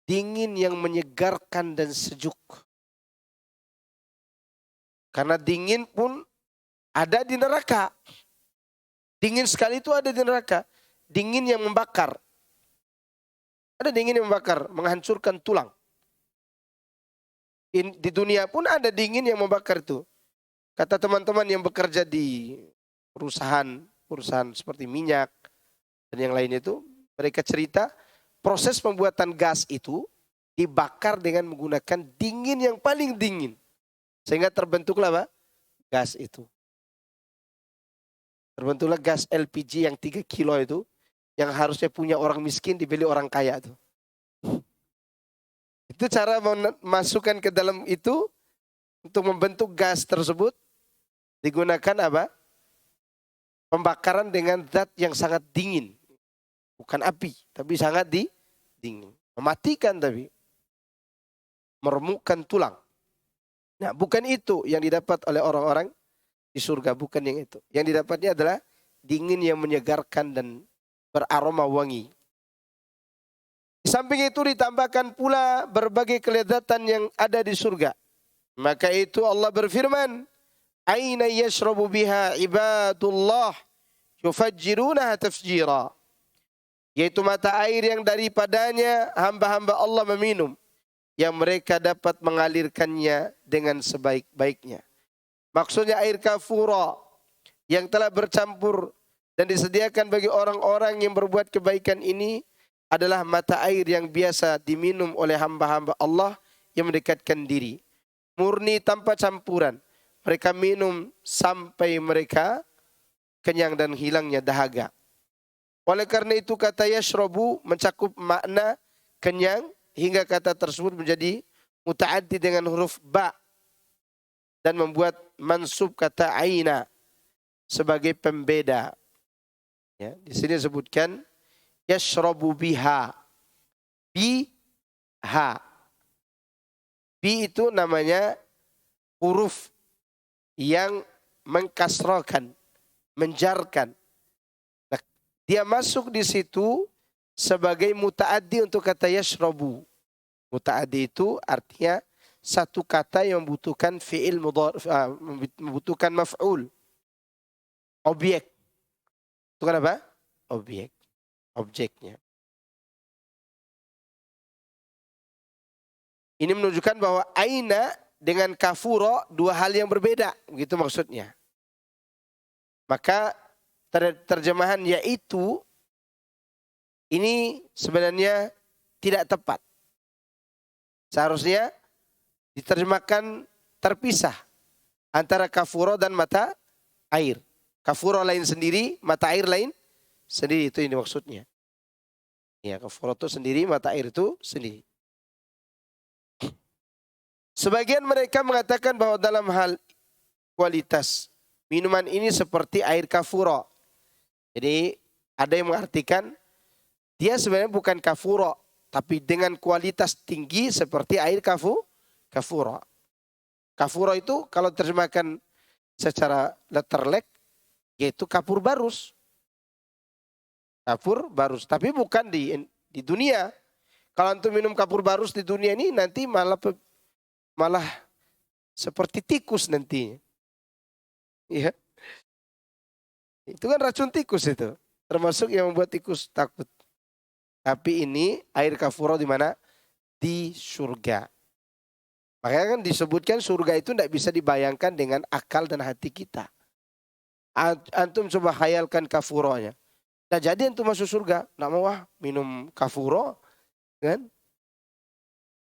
Dingin yang menyegarkan dan sejuk. Karena dingin pun ada di neraka. Dingin sekali itu ada di neraka. Dingin yang membakar. Ada dingin yang membakar, menghancurkan tulang. Di dunia pun ada dingin yang membakar itu. Kata teman-teman yang bekerja di perusahaan seperti minyak dan yang lain itu, mereka cerita proses pembuatan gas itu dibakar dengan menggunakan dingin yang paling dingin. Sehingga terbentuklah apa? Gas itu. Terbentuklah gas LPG yang 3 kilo itu, yang harusnya punya orang miskin dibeli orang kaya itu. Itu cara memasukkan ke dalam itu, untuk membentuk gas tersebut, digunakan apa? Pembakaran dengan zat yang sangat dingin. Bukan api, tapi sangat dingin. Mematikan tapi. Meremukkan tulang. Nah, bukan itu yang didapat oleh orang-orang di surga. Bukan yang itu. Yang didapatnya adalah dingin yang menyegarkan dan beraroma wangi. Di samping itu ditambahkan pula berbagai kelezatan yang ada di surga. Maka itu Allah berfirman, Aina yashrabu biha ibadullah yufajjirunaha tafjira. Yaitu mata air yang daripadanya hamba-hamba Allah meminum, yang mereka dapat mengalirkannya dengan sebaik-baiknya. Maksudnya air kafura yang telah bercampur dan disediakan bagi orang-orang yang berbuat kebaikan ini adalah mata air yang biasa diminum oleh hamba-hamba Allah yang mendekatkan diri. Murni tanpa campuran. Mereka minum sampai mereka kenyang dan hilangnya dahaga. Oleh karena itu kata yashrabu mencakup makna kenyang hingga kata tersebut menjadi muta'addi dengan huruf ba dan membuat mansub kata aina sebagai pembeda. Ya, di sini disebutkan yashrabu biha. Biha. Bi itu namanya huruf yang mengkasrokan, menjarkan. Nah, dia masuk di situ sebagai muta'addi untuk kata yashrabu. Muta'addi itu artinya satu kata yang membutuhkan fi'il membutuhkan maf'ul. Objek. Itu kan apa? Objek. Objeknya. Ini menunjukkan bahwa aina dengan kafuro dua hal yang berbeda. Begitu maksudnya. Maka terjemahan yaitu ini sebenarnya tidak tepat. Seharusnya diterjemahkan terpisah antara kafuro dan mata air. Kafuro lain sendiri, mata air lain sendiri. Itu ini maksudnya. Ya, kafuro itu sendiri, mata air itu sendiri. Sebagian mereka mengatakan bahwa dalam hal kualitas minuman ini seperti air kafuro. Jadi ada yang mengartikan dia sebenarnya bukan kafuro, tapi dengan kualitas tinggi seperti air kafura. Kafura itu kalau terjemahkan secara letterlek yaitu kapur barus. Kapur barus, tapi bukan di dunia. Kalau antum minum kapur barus di dunia ini nanti malah seperti tikus nanti. Iya. Itu kan racun tikus itu. Termasuk yang membuat tikus takut. Tapi ini air kafura di mana? Di surga. Makanya kan disebutkan surga itu tidak bisa dibayangkan dengan akal dan hati kita. Antum coba khayalkan kafuranya. Nah jadi antum masuk surga. Nak mau minum kafuro. Kan?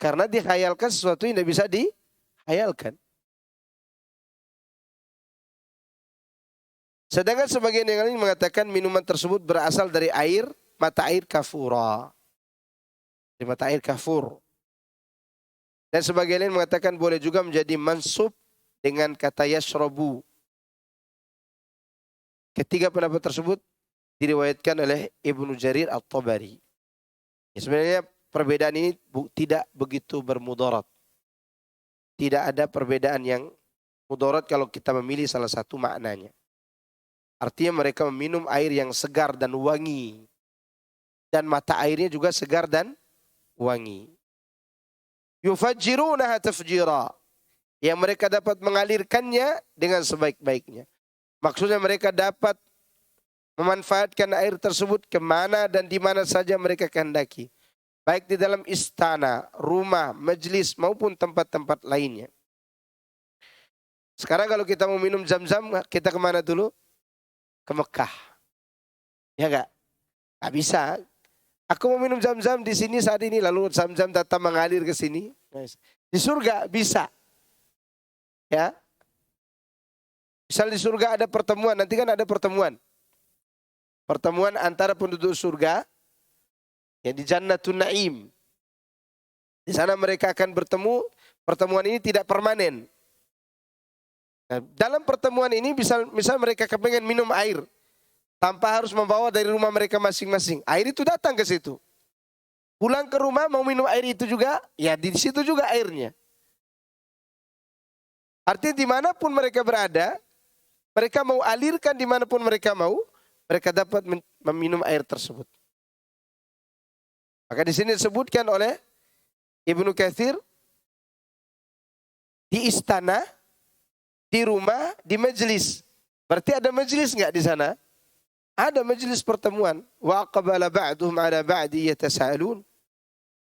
Karena dikhayalkan sesuatu yang tidak bisa dikhayalkan. Sedangkan sebagian yang lain mengatakan minuman tersebut berasal dari mata air kafura. Di mata air kafur. Dan sebagian lain mengatakan boleh juga menjadi mansub dengan kata yashrabu. Ketiga pendapat tersebut diriwayatkan oleh Ibnu Jarir At-Tabari. Ya, sebenarnya perbedaan ini tidak begitu bermudarat. Tidak ada perbedaan yang mudarat kalau kita memilih salah satu maknanya. Artinya mereka meminum air yang segar dan wangi. Dan mata airnya juga segar dan wangi. Yufajjirunaha tafjira. Yang mereka dapat mengalirkannya dengan sebaik-baiknya. Maksudnya mereka dapat memanfaatkan air tersebut kemana dan di mana saja mereka kehendaki. Baik di dalam istana, rumah, majelis maupun tempat-tempat lainnya. Sekarang kalau kita mau minum zam-zam, kita kemana dulu? Ke Mekah. Ya enggak? Nggak bisa. Aku mau minum zam-zam di sini saat ini, lalu zam-zam datang mengalir ke sini. Di surga bisa. Ya. Misal di surga ada pertemuan, nanti kan ada pertemuan. Pertemuan antara penduduk surga yang di Jannatun Naim. Di sana mereka akan bertemu, pertemuan ini tidak permanen. Nah, dalam pertemuan ini misal mereka kepengen minum air tanpa harus membawa dari rumah mereka masing-masing. Air itu datang ke situ. Pulang ke rumah mau minum air itu juga, ya di situ juga airnya. Artinya dimanapun mereka berada, mereka mau alirkan dimanapun mereka mau, mereka dapat meminum air tersebut. Maka di sini disebutkan oleh Ibnu Katsir, di istana, di rumah, di majelis. Berarti ada majelis enggak di sana? Ada majelis pertemuan. Wa aqbala ba'duhum 'ala ba'di yatasaalun.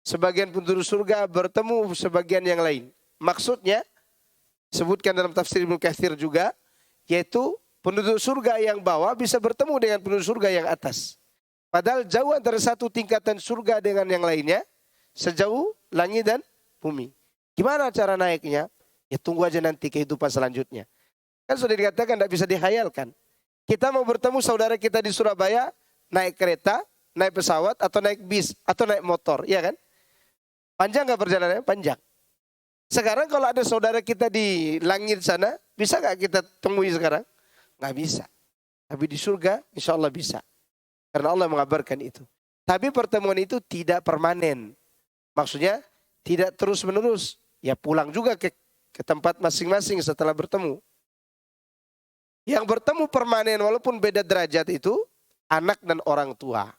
Sebagian penduduk surga bertemu sebagian yang lain. Maksudnya sebutkan dalam tafsir Ibnu Katsir juga, yaitu penduduk surga yang bawah bisa bertemu dengan penduduk surga yang atas. Padahal jauh antara satu tingkatan surga dengan yang lainnya, sejauh langit dan bumi. Gimana cara naiknya? Ya tunggu aja nanti kehidupan selanjutnya. Kan sudah dikatakan tidak bisa dihayalkan. Kita mau bertemu saudara kita di Surabaya, naik kereta, naik pesawat, atau naik bis, atau naik motor. Iya kan? Panjang nggak perjalanannya? Panjang. Sekarang kalau ada saudara kita di langit sana, bisa nggak kita temui sekarang? Nggak bisa. Tapi di surga, insya Allah bisa. Karena Allah mengabarkan itu. Tapi pertemuan itu tidak permanen. Maksudnya tidak terus menerus. Ya pulang juga ke tempat masing-masing setelah bertemu. Yang bertemu permanen walaupun beda derajat itu anak dan orang tua.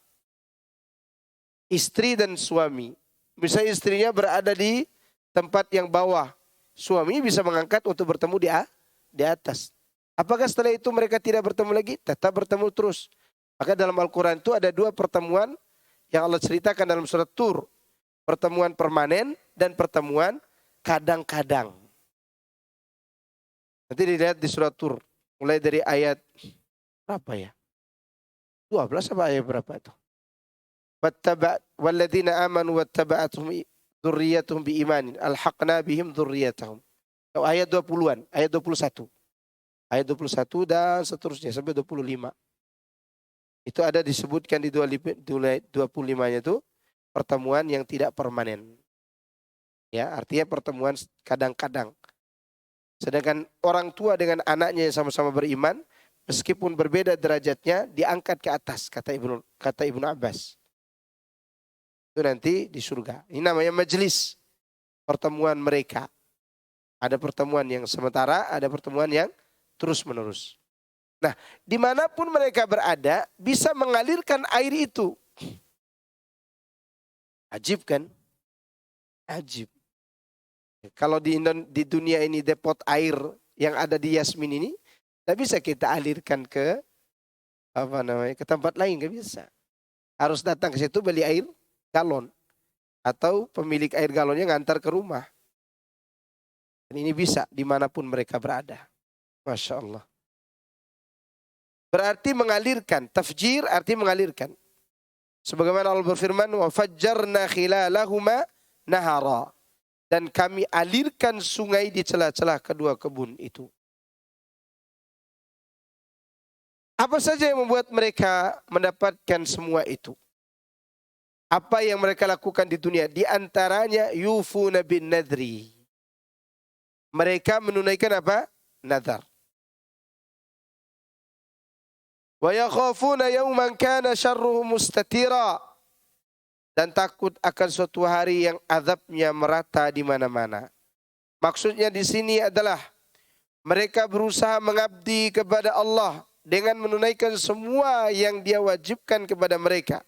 Istri dan suami. Misalnya istrinya berada di tempat yang bawah. Suami bisa mengangkat untuk bertemu di atas. Apakah setelah itu mereka tidak bertemu lagi? Tetap bertemu terus. Maka dalam Al-Quran itu ada dua pertemuan yang Allah ceritakan dalam surat Tur. Pertemuan permanen dan pertemuan kadang-kadang. Nanti dilihat di surat Tur. Mulai dari ayat berapa ya? 12 apa ayat berapa itu? Walladzina amanu wattaba'atuhum dzurriyyatuhum biimanin alhaqna bihim dzurriyyatahum. Ayat 20-an, ayat 21. Ayat 21 dan seterusnya sampai 25. Itu ada disebutkan di 25-nya itu pertemuan yang tidak permanen. Ya, artinya pertemuan kadang-kadang. Sedangkan orang tua dengan anaknya yang sama-sama beriman, meskipun berbeda derajatnya, diangkat ke atas, kata Ibnu Abbas. Itu nanti di surga. Ini namanya majelis. Pertemuan mereka. Ada pertemuan yang sementara, ada pertemuan yang terus menerus. Nah, dimanapun mereka berada, bisa mengalirkan air itu. Ajib kan? Ajib. Kalau di dunia ini depot air yang ada di Yasmin ini, tidak bisa kita alirkan ke ke tempat lain, nggak bisa. Harus datang ke situ beli air galon. Atau pemilik air galonnya ngantar ke rumah. Dan ini bisa dimanapun mereka berada. Masya Allah. Berarti mengalirkan. Tafjir arti mengalirkan. Sebagaimana Allah berfirman, وَفَجَّرْنَا خِلَالَهُمَا نَهَرًا. Dan kami alirkan sungai di celah-celah kedua kebun itu. Apa saja yang membuat mereka mendapatkan semua itu? Apa yang mereka lakukan di dunia? Di antaranya yufuna bin nadri. Mereka menunaikan apa? Nadar. Wa yakhafuna yawman kana syarruhu mustatira. Dan takut akan suatu hari yang azabnya merata di mana-mana. Maksudnya di sini adalah mereka berusaha mengabdi kepada Allah dengan menunaikan semua yang Dia wajibkan kepada mereka.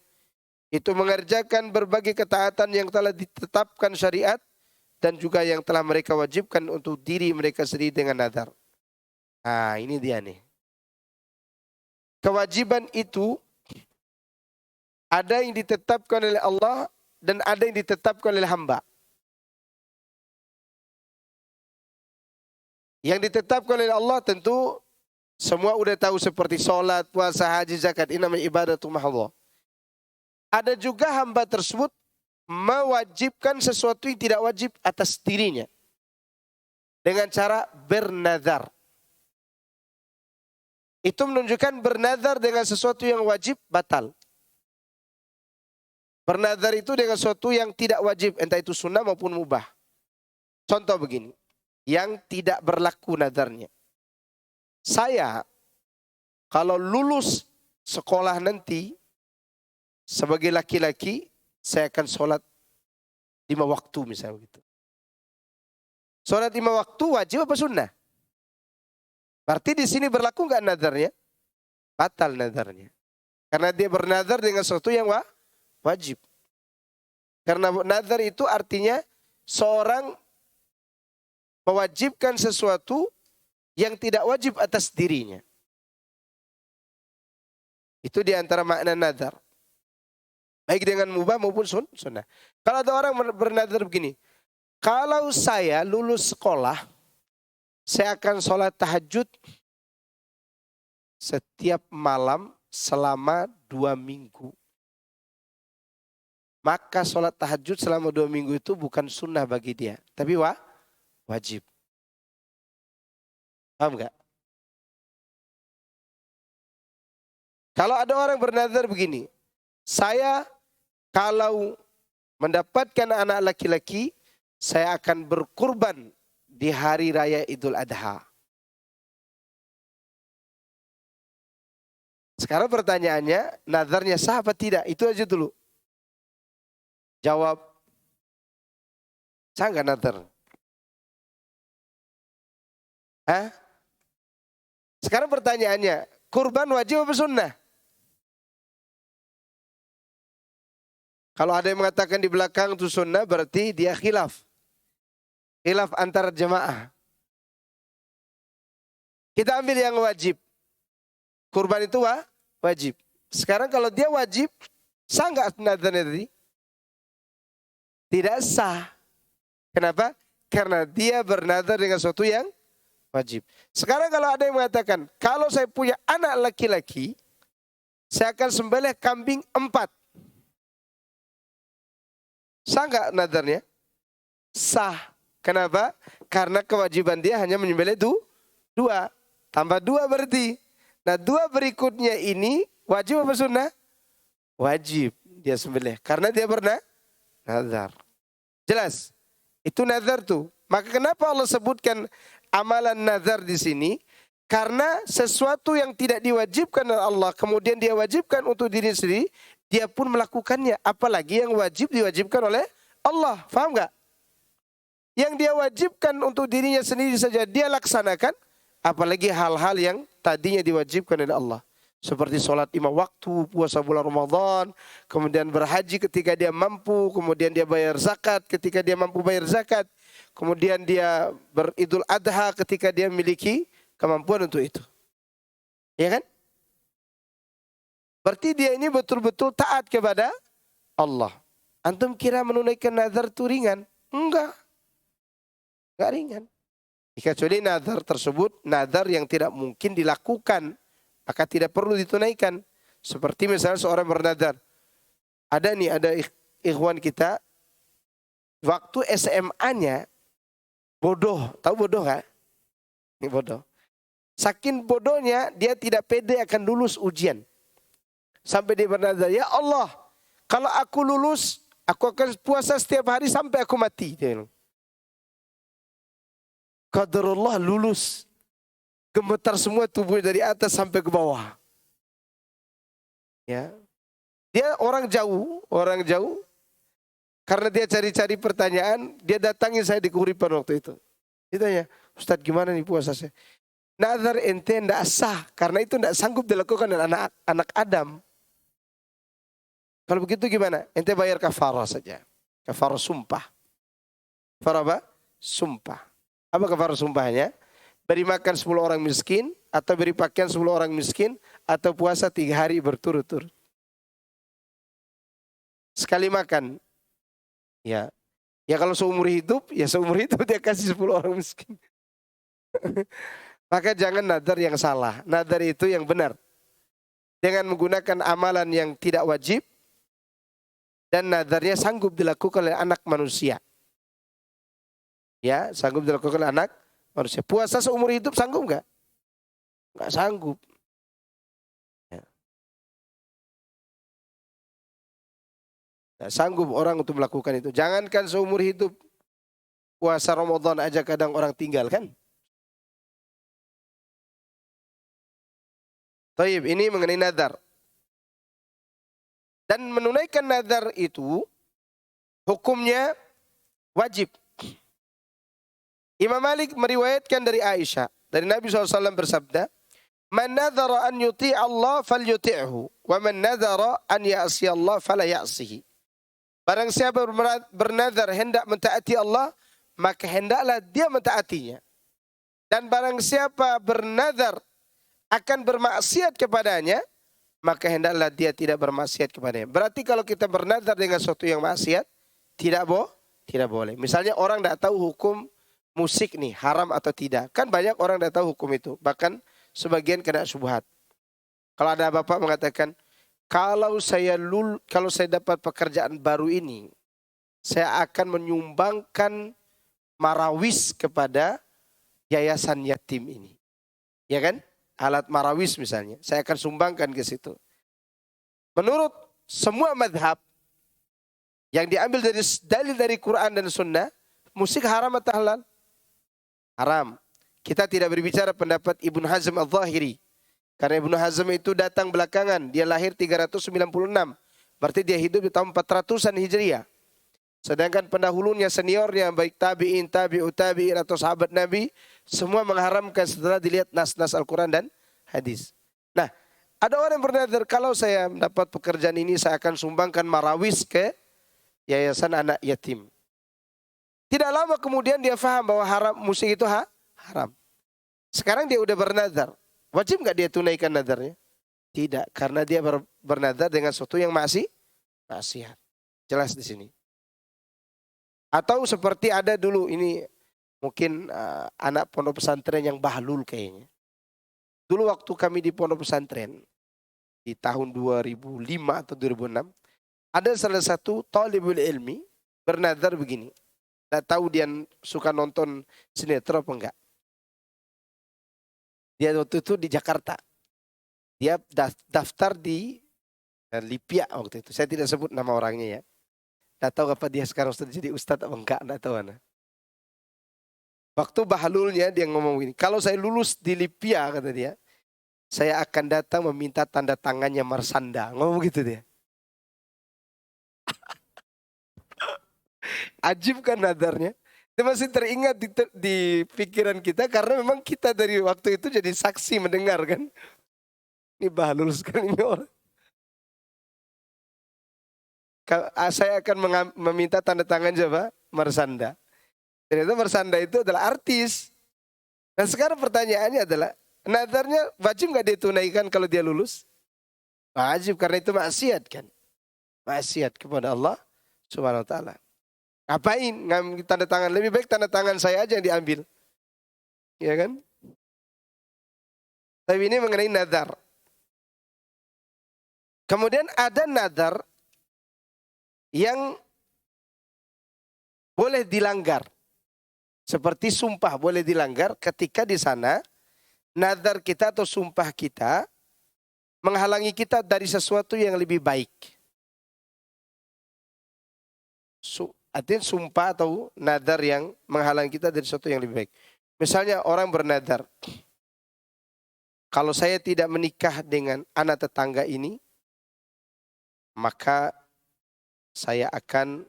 Itu mengerjakan berbagai ketaatan yang telah ditetapkan syariat dan juga yang telah mereka wajibkan untuk diri mereka sendiri dengan nadar. Nah, ini dia nih. Kewajiban itu ada yang ditetapkan oleh Allah dan ada yang ditetapkan oleh hamba. Yang ditetapkan oleh Allah tentu semua udah tahu seperti sholat, puasa, haji, zakat. Ini namanya ibadatu mahdhah. Ada juga hamba tersebut mewajibkan sesuatu yang tidak wajib atas dirinya. Dengan cara bernazar. Itu menunjukkan bernazar dengan sesuatu yang wajib batal. Bernazar itu dengan sesuatu yang tidak wajib, entah itu sunnah maupun mubah. Contoh begini, yang tidak berlaku nazarnya. Saya kalau lulus sekolah nanti, sebagai laki-laki, saya akan sholat 5 waktu misalnya begitu. Sholat 5 waktu wajib apa sunnah? Berarti di sini berlaku nggak nadarnya? Batal nadarnya. Karena dia bernadar dengan sesuatu yang wajib. Karena nadar itu artinya seorang mewajibkan sesuatu yang tidak wajib atas dirinya. Itu di antara makna nadar. Baik dengan mubah maupun sunnah. Kalau ada orang bernadar begini. Kalau saya lulus sekolah, saya akan sholat tahajud setiap malam selama 2 minggu. Maka sholat tahajud selama 2 minggu itu bukan sunnah bagi dia. Tapi wajib. Paham nggak? Kalau ada orang bernadar begini. Saya kalau mendapatkan anak laki-laki, saya akan berkurban di hari raya Idul Adha. Sekarang pertanyaannya, nazarnya sah apa tidak? Itu aja dulu. Jawab, sah nggak nazar? Hah? Sekarang pertanyaannya, kurban wajib apa sunnah? Kalau ada yang mengatakan di belakang itu sunnah, berarti dia khilaf. Khilaf antar jemaah. Kita ambil yang wajib. Kurban itu wajib. Sekarang kalau dia wajib, sah nggak nadarnya tadi? Tidak sah. Kenapa? Karena dia bernadar dengan sesuatu yang wajib. Sekarang kalau ada yang mengatakan, kalau saya punya anak laki-laki, saya akan sembelih kambing 4. Sah nggak nadarnya? Sah. Kenapa? Karena kewajiban dia hanya menyembelih 2. Tambah 2 berarti. Nah 2 berikutnya ini wajib apa sunnah? Wajib dia sembelih. Karena dia pernah nazar. Jelas? Itu nazar tuh. Maka kenapa Allah sebutkan amalan nazar di sini? Karena sesuatu yang tidak diwajibkan oleh Allah, kemudian dia wajibkan untuk diri sendiri, dia pun melakukannya. Apalagi yang wajib diwajibkan oleh Allah. Faham nggak? Yang dia wajibkan untuk dirinya sendiri saja dia laksanakan. Apalagi hal-hal yang tadinya diwajibkan oleh Allah. Seperti sholat 5 waktu, puasa bulan Ramadan, kemudian berhaji ketika dia mampu, kemudian dia bayar zakat ketika dia mampu bayar zakat, kemudian dia beridul adha ketika dia memiliki kemampuan untuk itu. Ya kan? Berarti dia ini betul-betul taat kepada Allah. Antum kira menunaikan nazar itu ringan? Enggak. Enggak ringan. Kecuali nazar tersebut, nazar yang tidak mungkin dilakukan, maka tidak perlu ditunaikan. Seperti misalnya seorang bernazar. Ada ikhwan kita, waktu SMA-nya bodoh. Tahu bodoh nggak? Ini bodoh. Saking bodohnya, dia tidak pede akan lulus ujian. Sampai dia bernazar, ya Allah, kalau aku lulus, aku akan puasa setiap hari sampai aku mati. Qadarullah lulus. Gemetar semua tubuhnya dari atas sampai ke bawah. Ya. Dia orang jauh. Karena dia cari-cari pertanyaan, dia datangi saya di Kuripan waktu itu. Dia tanya, Ustadz gimana nih puasa saya? Nazar ente tidak sah, karena itu tidak sanggup dilakukan oleh anak Adam. Kalau begitu gimana? Ente bayar kafarah saja. Kafarah sumpah. Kafarah apa? Sumpah. Apa kafarah sumpahnya? Beri makan 10 orang miskin, atau beri pakaian 10 orang miskin, atau puasa 3 hari berturut-turut. Sekali makan. Ya. Ya kalau seumur hidup, ya seumur hidup dia kasih 10 orang miskin. Maka jangan nadar yang salah. Nadar itu yang benar. Dengan menggunakan amalan yang tidak wajib, dan nadarnya sanggup dilakukan oleh anak manusia. Ya, sanggup dilakukan oleh anak manusia. Puasa seumur hidup sanggup enggak? Enggak sanggup. Ya. Enggak sanggup orang untuk melakukan itu. Jangankan seumur hidup. Puasa Ramadan aja kadang orang tinggal kan? Taib, ini mengenai nadar. Dan menunaikan nadar itu hukumnya wajib. Imam Malik meriwayatkan dari Aisyah. Dari Nabi SAW bersabda, Man nadhara an yuti' Allah fal yuti'hu. Wa man nadhara an ya'asi Allah fala ya'sihi. Barang siapa bernadar hendak mentaati Allah, maka hendaklah dia mentaatinya. Dan barang siapa bernadar akan bermaksiat kepadanya, maka hendaklah dia tidak bermaksiat kepadanya. Berarti kalau kita bernadar dengan sesuatu yang maksiat, tidak boleh. Misalnya orang tidak tahu hukum musik nih, haram atau tidak. Kan banyak orang tidak tahu hukum itu. Bahkan sebagian kena syubhat. Kalau ada bapak mengatakan, kalau saya dapat pekerjaan baru ini, saya akan menyumbangkan marawis kepada yayasan yatim ini. Ya kan? Alat marawis misalnya, saya akan sumbangkan ke situ. Menurut semua madhab yang diambil dari dalil dari Quran dan Sunnah, musik haram atau halal? Haram. Kita tidak berbicara pendapat Ibnu Hazm al-Zahiri. Karena Ibnu Hazm itu datang belakangan, dia lahir 396. Berarti dia hidup di tahun 400-an Hijriah. Sedangkan pendahulunya seniornya baik tabi'in, tabi'ut tabi'in atau sahabat Nabi semua mengharamkan setelah dilihat nas-nas Al-Quran dan hadis. Nah, ada orang yang bernadar kalau saya mendapat pekerjaan ini saya akan sumbangkan marawis ke yayasan anak yatim. Tidak lama kemudian dia faham bahwa haram musik itu haram. Sekarang dia udah bernadar. Wajib nggak dia tunaikan nadarnya? Tidak, karena dia bernadar dengan sesuatu yang maksiat. Jelas di sini. Atau seperti ada dulu ini mungkin anak pondok pesantren yang bahlul kayaknya. Dulu waktu kami di pondok pesantren di tahun 2005 atau 2006 ada salah satu talibul ilmi bernadar begini. Tidak tahu dia suka nonton sinetron apa enggak. Dia waktu itu di Jakarta. Dia daftar di Lipia waktu itu. Saya tidak sebut nama orangnya ya. Tidak tahu apa dia sekarang sudah jadi ustadz atau enggak, tidak tahu. Waktu bahlulnya dia ngomong gini, kalau saya lulus di Lipia kata dia, saya akan datang meminta tanda tangannya Marsanda. Ngomong gitu dia. Ajib kan nadarnya. Itu masih teringat di pikiran kita karena memang kita dari waktu itu jadi saksi mendengar kan. Ini bahlul sekali ini orang. Saya akan meminta tanda tangan siapa? Marsanda. Ternyata Marsanda itu adalah artis. Dan sekarang pertanyaannya adalah, nadarnya wajib nggak ditunaikan kalau dia lulus? Wajib karena itu maksiat kan. Maksiat kepada Allah Subhanahu wa taala. Ngapain ngambil tanda tangan? Lebih baik tanda tangan saya aja yang diambil. Ya kan? Tapi ini mengenai nadar. Kemudian ada nadar yang boleh dilanggar. Seperti sumpah boleh dilanggar ketika di sana nadar kita atau sumpah kita menghalangi kita dari sesuatu yang lebih baik. Artinya sumpah atau nadar yang menghalangi kita dari sesuatu yang lebih baik. Misalnya orang bernadar, kalau saya tidak menikah dengan anak tetangga ini, maka saya akan,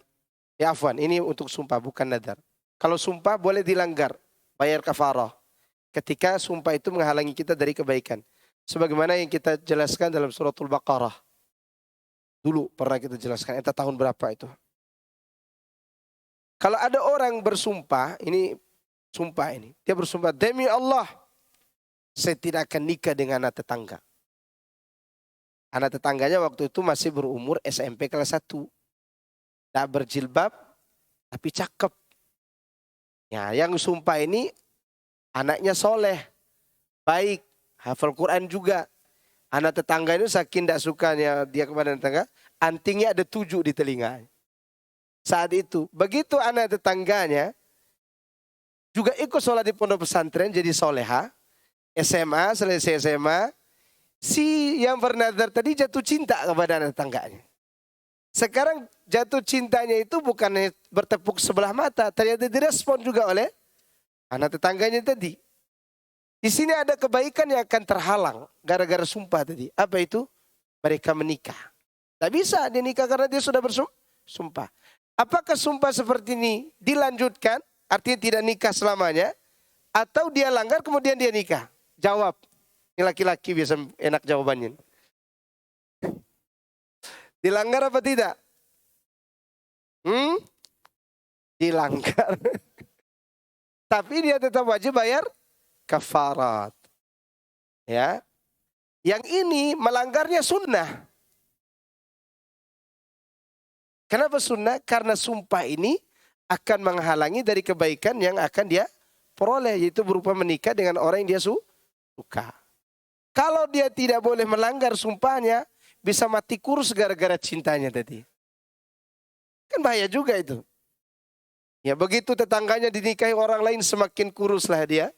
ya afwan, ini untuk sumpah bukan nadar. Kalau sumpah boleh dilanggar, bayar kafarah. Ketika sumpah itu menghalangi kita dari kebaikan. Sebagaimana yang kita jelaskan dalam suratul Baqarah. Dulu pernah kita jelaskan, itu tahun berapa itu. Kalau ada orang bersumpah, ini sumpah ini. Dia bersumpah, demi Allah, saya tidak akan nikah dengan anak tetangga. Anak tetangganya waktu itu masih berumur SMP kelas 1. Tak berjilbab, tapi cakep. Ya, yang sumpah ini anaknya soleh, baik, hafal Quran juga. Anak tetangga itu saking tidak sukanya dia kepada tetangga, antingnya ada 7 di telinga. Saat itu, begitu anak tetangganya juga ikut sholat di pondok pesantren jadi soleha, SMA, selesai SMA, si yang bernadar tadi jatuh cinta kepada anak tetangganya. Sekarang jatuh cintanya itu bukan bertepuk sebelah mata, ternyata direspon juga oleh anak tetangganya tadi. Di sini ada kebaikan yang akan terhalang gara-gara sumpah tadi. Apa itu? Mereka menikah. Tak bisa dia nikah karena dia sudah bersumpah. Apakah sumpah seperti ini dilanjutkan, artinya tidak nikah selamanya, atau dia langgar kemudian dia nikah? Jawab. Ini laki-laki biasa enak jawabannya. Dilanggar apa tidak? Dilanggar. Tapi dia tetap wajib bayar kafarat. Ya. Yang ini melanggarnya sunnah. Kenapa sunnah? Karena sumpah ini akan menghalangi dari kebaikan yang akan dia peroleh. Yaitu berupa menikah dengan orang yang dia suka. Kalau dia tidak boleh melanggar sumpahnya, bisa mati kurus gara-gara cintanya tadi. Kan bahaya juga itu. Ya begitu tetangganya dinikahi orang lain semakin kuruslah dia.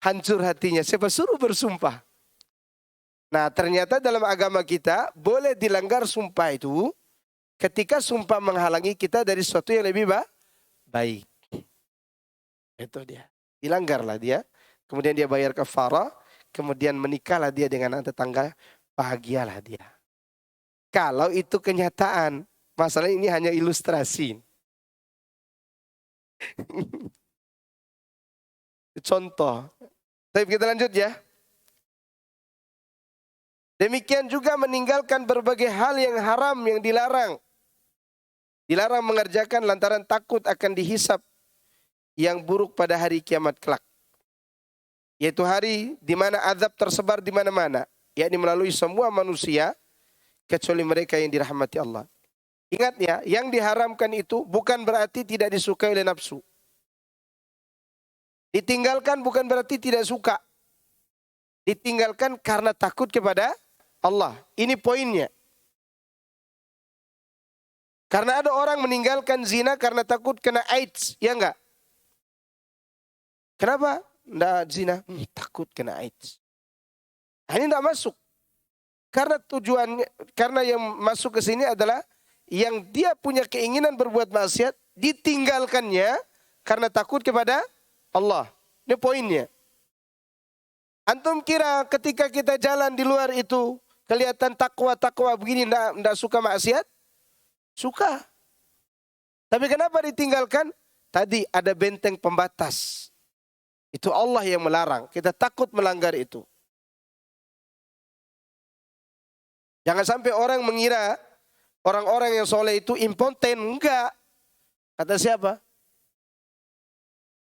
Hancur hatinya. Siapa suruh bersumpah? Nah ternyata dalam agama kita boleh dilanggar sumpah itu ketika sumpah menghalangi kita dari sesuatu yang lebih baik. Itu dia. Dilanggarlah dia. Kemudian dia bayar kafarah. Kemudian menikahlah dia dengan anak tetangga. Bahagialah dia. Kalau itu kenyataan, masalah ini hanya ilustrasi. Contoh. Tapi kita lanjut ya. Demikian juga meninggalkan berbagai hal yang haram yang dilarang. Dilarang mengerjakan lantaran takut akan dihisap yang buruk pada hari kiamat kelak. Yaitu hari di mana azab tersebar di mana-mana. Yakni melalui semua manusia. Kecuali mereka yang dirahmati Allah. Ingat ya, yang diharamkan itu bukan berarti tidak disukai oleh nafsu. Ditinggalkan bukan berarti tidak suka. Ditinggalkan karena takut kepada Allah. Ini poinnya. Karena ada orang meninggalkan zina karena takut kena AIDS. Ya enggak? Kenapa? Enggak zina. Takut kena AIDS. Nah, ini enggak masuk. Karena tujuannya, karena yang masuk ke sini adalah yang dia punya keinginan berbuat maksiat, ditinggalkannya karena takut kepada Allah. Ini poinnya. Antum kira ketika kita jalan di luar itu, kelihatan takwa begini, enggak suka maksiat? Suka. Tapi kenapa ditinggalkan? Tadi ada benteng pembatas. Itu Allah yang melarang. Kita takut melanggar itu. Jangan sampai orang mengira orang-orang yang soleh itu impoten. Enggak. Kata siapa?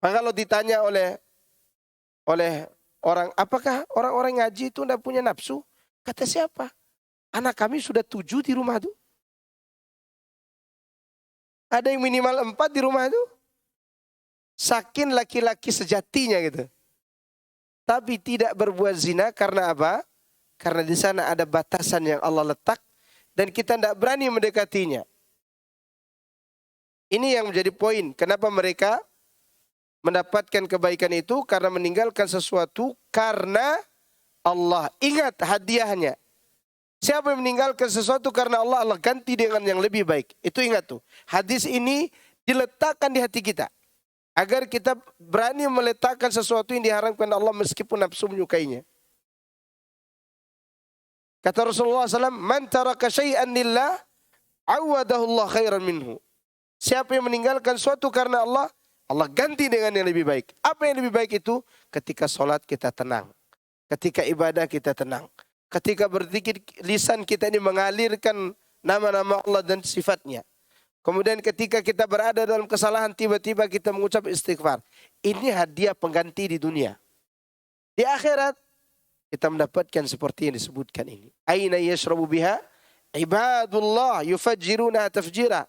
Maka kalau ditanya oleh orang, apakah orang-orang ngaji itu tidak punya nafsu? Kata siapa? Anak kami sudah 7 di rumah itu. Ada yang minimal 4 di rumah itu. Saking laki-laki sejatinya gitu. Tapi tidak berbuat zina karena apa? Karena di sana ada batasan yang Allah letak dan kita tidak berani mendekatinya. Ini yang menjadi poin. Kenapa mereka mendapatkan kebaikan itu? Karena meninggalkan sesuatu karena Allah. Ingat hadiahnya. Siapa yang meninggalkan sesuatu karena Allah, Allah ganti dengan yang lebih baik. Itu ingat tuh. Hadis ini diletakkan di hati kita. Agar kita berani meletakkan sesuatu yang diharamkan Allah meskipun nafsu menyukainya. Kata Rasulullah SAW, man taraka syai'an lillah, awadahu Allah khairan minhu. Siapa yang meninggalkan suatu karena Allah, Allah ganti dengan yang lebih baik. Apa yang lebih baik itu? Ketika sholat kita tenang. Ketika ibadah kita tenang. Ketika berzikir lisan kita ini mengalirkan nama-nama Allah dan sifatnya. Kemudian ketika kita berada dalam kesalahan, tiba-tiba kita mengucap istighfar. Ini hadiah pengganti di dunia. Di akhirat, kita mendapatkan seperti yang disebutkan ini. Aina yashrabu biha ibadullah yufajjiruna tafjira.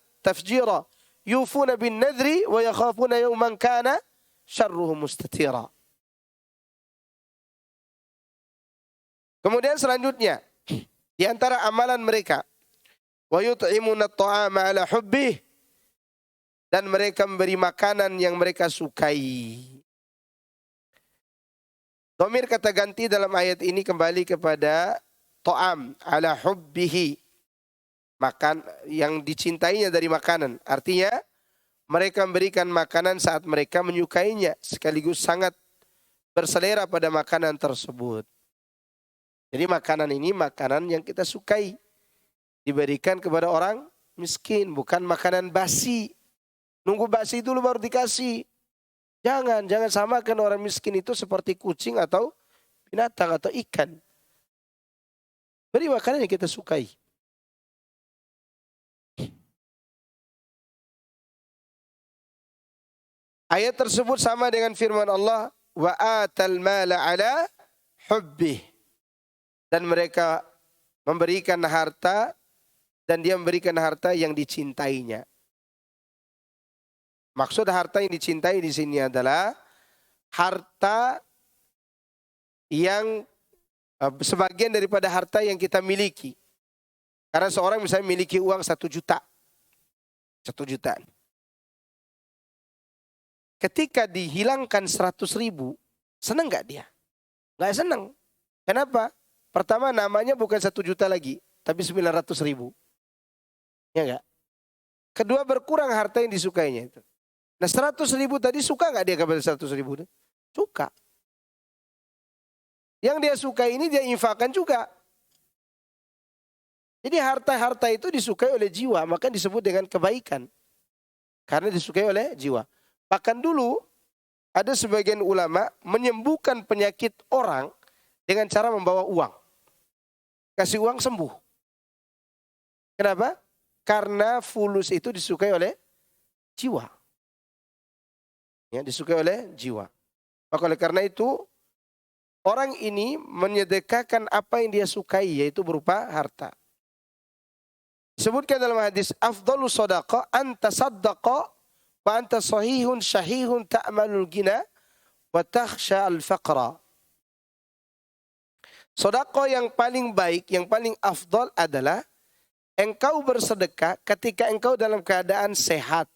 Yufuna bin nadri wa yakhafuna yawman kana syarruhu mustatira. Kemudian selanjutnya, di antara amalan mereka, wa yut'imuna at-ta'ama 'ala hubbih, dan mereka memberi makanan yang mereka sukai. Dhamir kata ganti dalam ayat ini kembali kepada ta'am 'ala hubbihi, makan yang dicintainya dari makanan. Artinya mereka memberikan makanan saat mereka menyukainya, sekaligus sangat berselera pada makanan tersebut. Jadi makanan ini makanan yang kita sukai. Diberikan kepada orang miskin, bukan makanan basi. Nunggu basi dulu baru dikasih. Jangan samakan orang miskin itu seperti kucing atau binatang atau ikan. Beri makanan yang kita sukai. Ayat tersebut sama dengan firman Allah, wa atal mala ala hubbih. Dan mereka memberikan harta, dan dia memberikan harta yang dicintainya. Maksud harta yang dicintai di sini adalah harta yang sebagian daripada harta yang kita miliki. Karena seorang misalnya miliki uang 1 juta. 1 juta. Ketika dihilangkan 100.000, senang gak dia? Gak senang. Kenapa? Pertama namanya bukan 1 juta lagi, tapi 900.000. Ya enggak? Kedua berkurang harta yang disukainya itu. Nah 100.000 tadi suka enggak dia kepada 100.000 itu? Suka. Yang dia suka ini dia infakkan juga. Jadi harta-harta itu disukai oleh jiwa, maka disebut dengan kebaikan. Karena disukai oleh jiwa. Bahkan dulu ada sebagian ulama menyembuhkan penyakit orang dengan cara membawa uang. Kasih uang sembuh. Kenapa? Karena fulus itu disukai oleh jiwa. Ya, disukai oleh jiwa. Maka oleh karena itu, orang ini menyedekahkan apa yang dia sukai, yaitu berupa harta. Disebutkan dalam hadis, afdalu sodaqah anta saddaqa wa anta sahihun syahihun ta'malul gina wa takhsha al-faqra. Sedekah yang paling baik, yang paling afdal adalah engkau bersedekah ketika engkau dalam keadaan sehat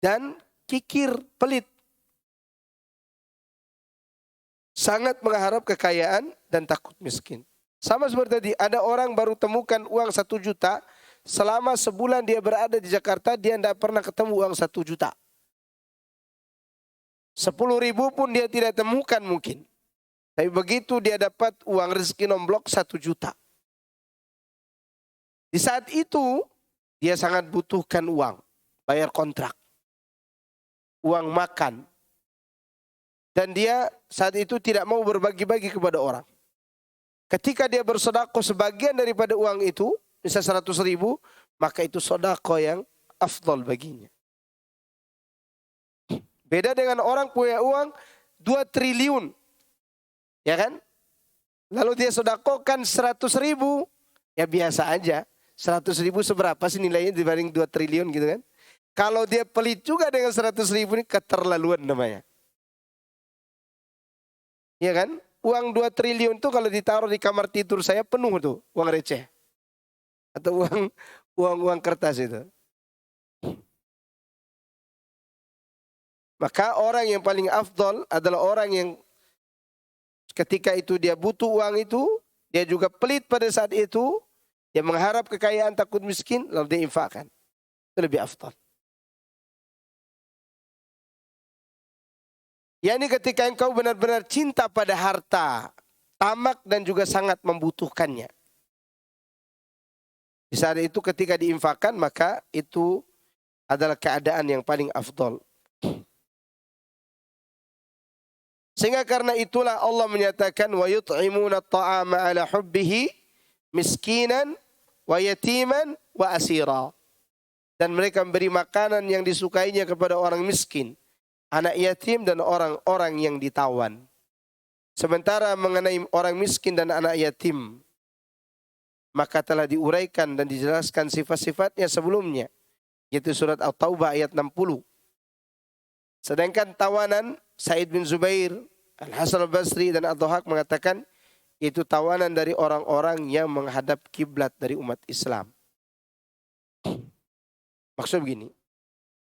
dan kikir, pelit. Sangat mengharap kekayaan dan takut miskin. Sama seperti tadi, ada orang baru temukan uang 1 juta, selama sebulan dia berada di Jakarta, dia tidak pernah ketemu uang 1 juta. 10.000 pun dia tidak temukan mungkin. Tapi begitu dia dapat uang rezeki nomblok 1 juta. Di saat itu Dia sangat butuhkan uang, bayar kontrak, uang makan. Dan dia saat itu tidak mau berbagi-bagi kepada orang. Ketika dia bersedekah sebagian daripada uang itu, misal 100.000, maka itu sedekah yang afdal baginya. Beda dengan orang punya uang 2 triliun. Ya kan? Lalu dia sedekahkan 100.000, ya biasa aja. 100.000 seberapa sih nilainya dibanding 2 triliun gitu kan? Kalau dia pelit juga dengan 100.000 ini keterlaluan namanya. Ya kan? Uang 2 triliun itu kalau ditaruh di kamar tidur saya penuh tuh uang receh. Atau uang kertas itu. Maka orang yang paling afdol adalah orang yang ketika itu dia butuh uang itu, dia juga pelit pada saat itu, dia mengharap kekayaan takut miskin, lalu dia infakkan. Itu lebih afdal. Yani ketika engkau benar-benar cinta pada harta, tamak dan juga sangat membutuhkannya. Di saat itu ketika diinfakkan maka itu adalah keadaan yang paling afdal. Sehingga karena itulah Allah menyatakan wa yut'imuna at-ta'ama 'ala hubbihi miskinan wa yatiman wa asira. Dan mereka memberi makanan yang disukainya kepada orang miskin, anak yatim dan orang-orang yang ditawan. Sementara mengenai orang miskin dan anak yatim, maka telah diuraikan dan dijelaskan sifat-sifatnya sebelumnya, yaitu surat At-Taubah ayat 60. Sedangkan tawanan, Sa'id bin Zubair, Al-Hasan al-Basri dan Ad-Dhahak mengatakan itu tawanan dari orang-orang yang menghadap kiblat dari umat Islam. Maksud begini,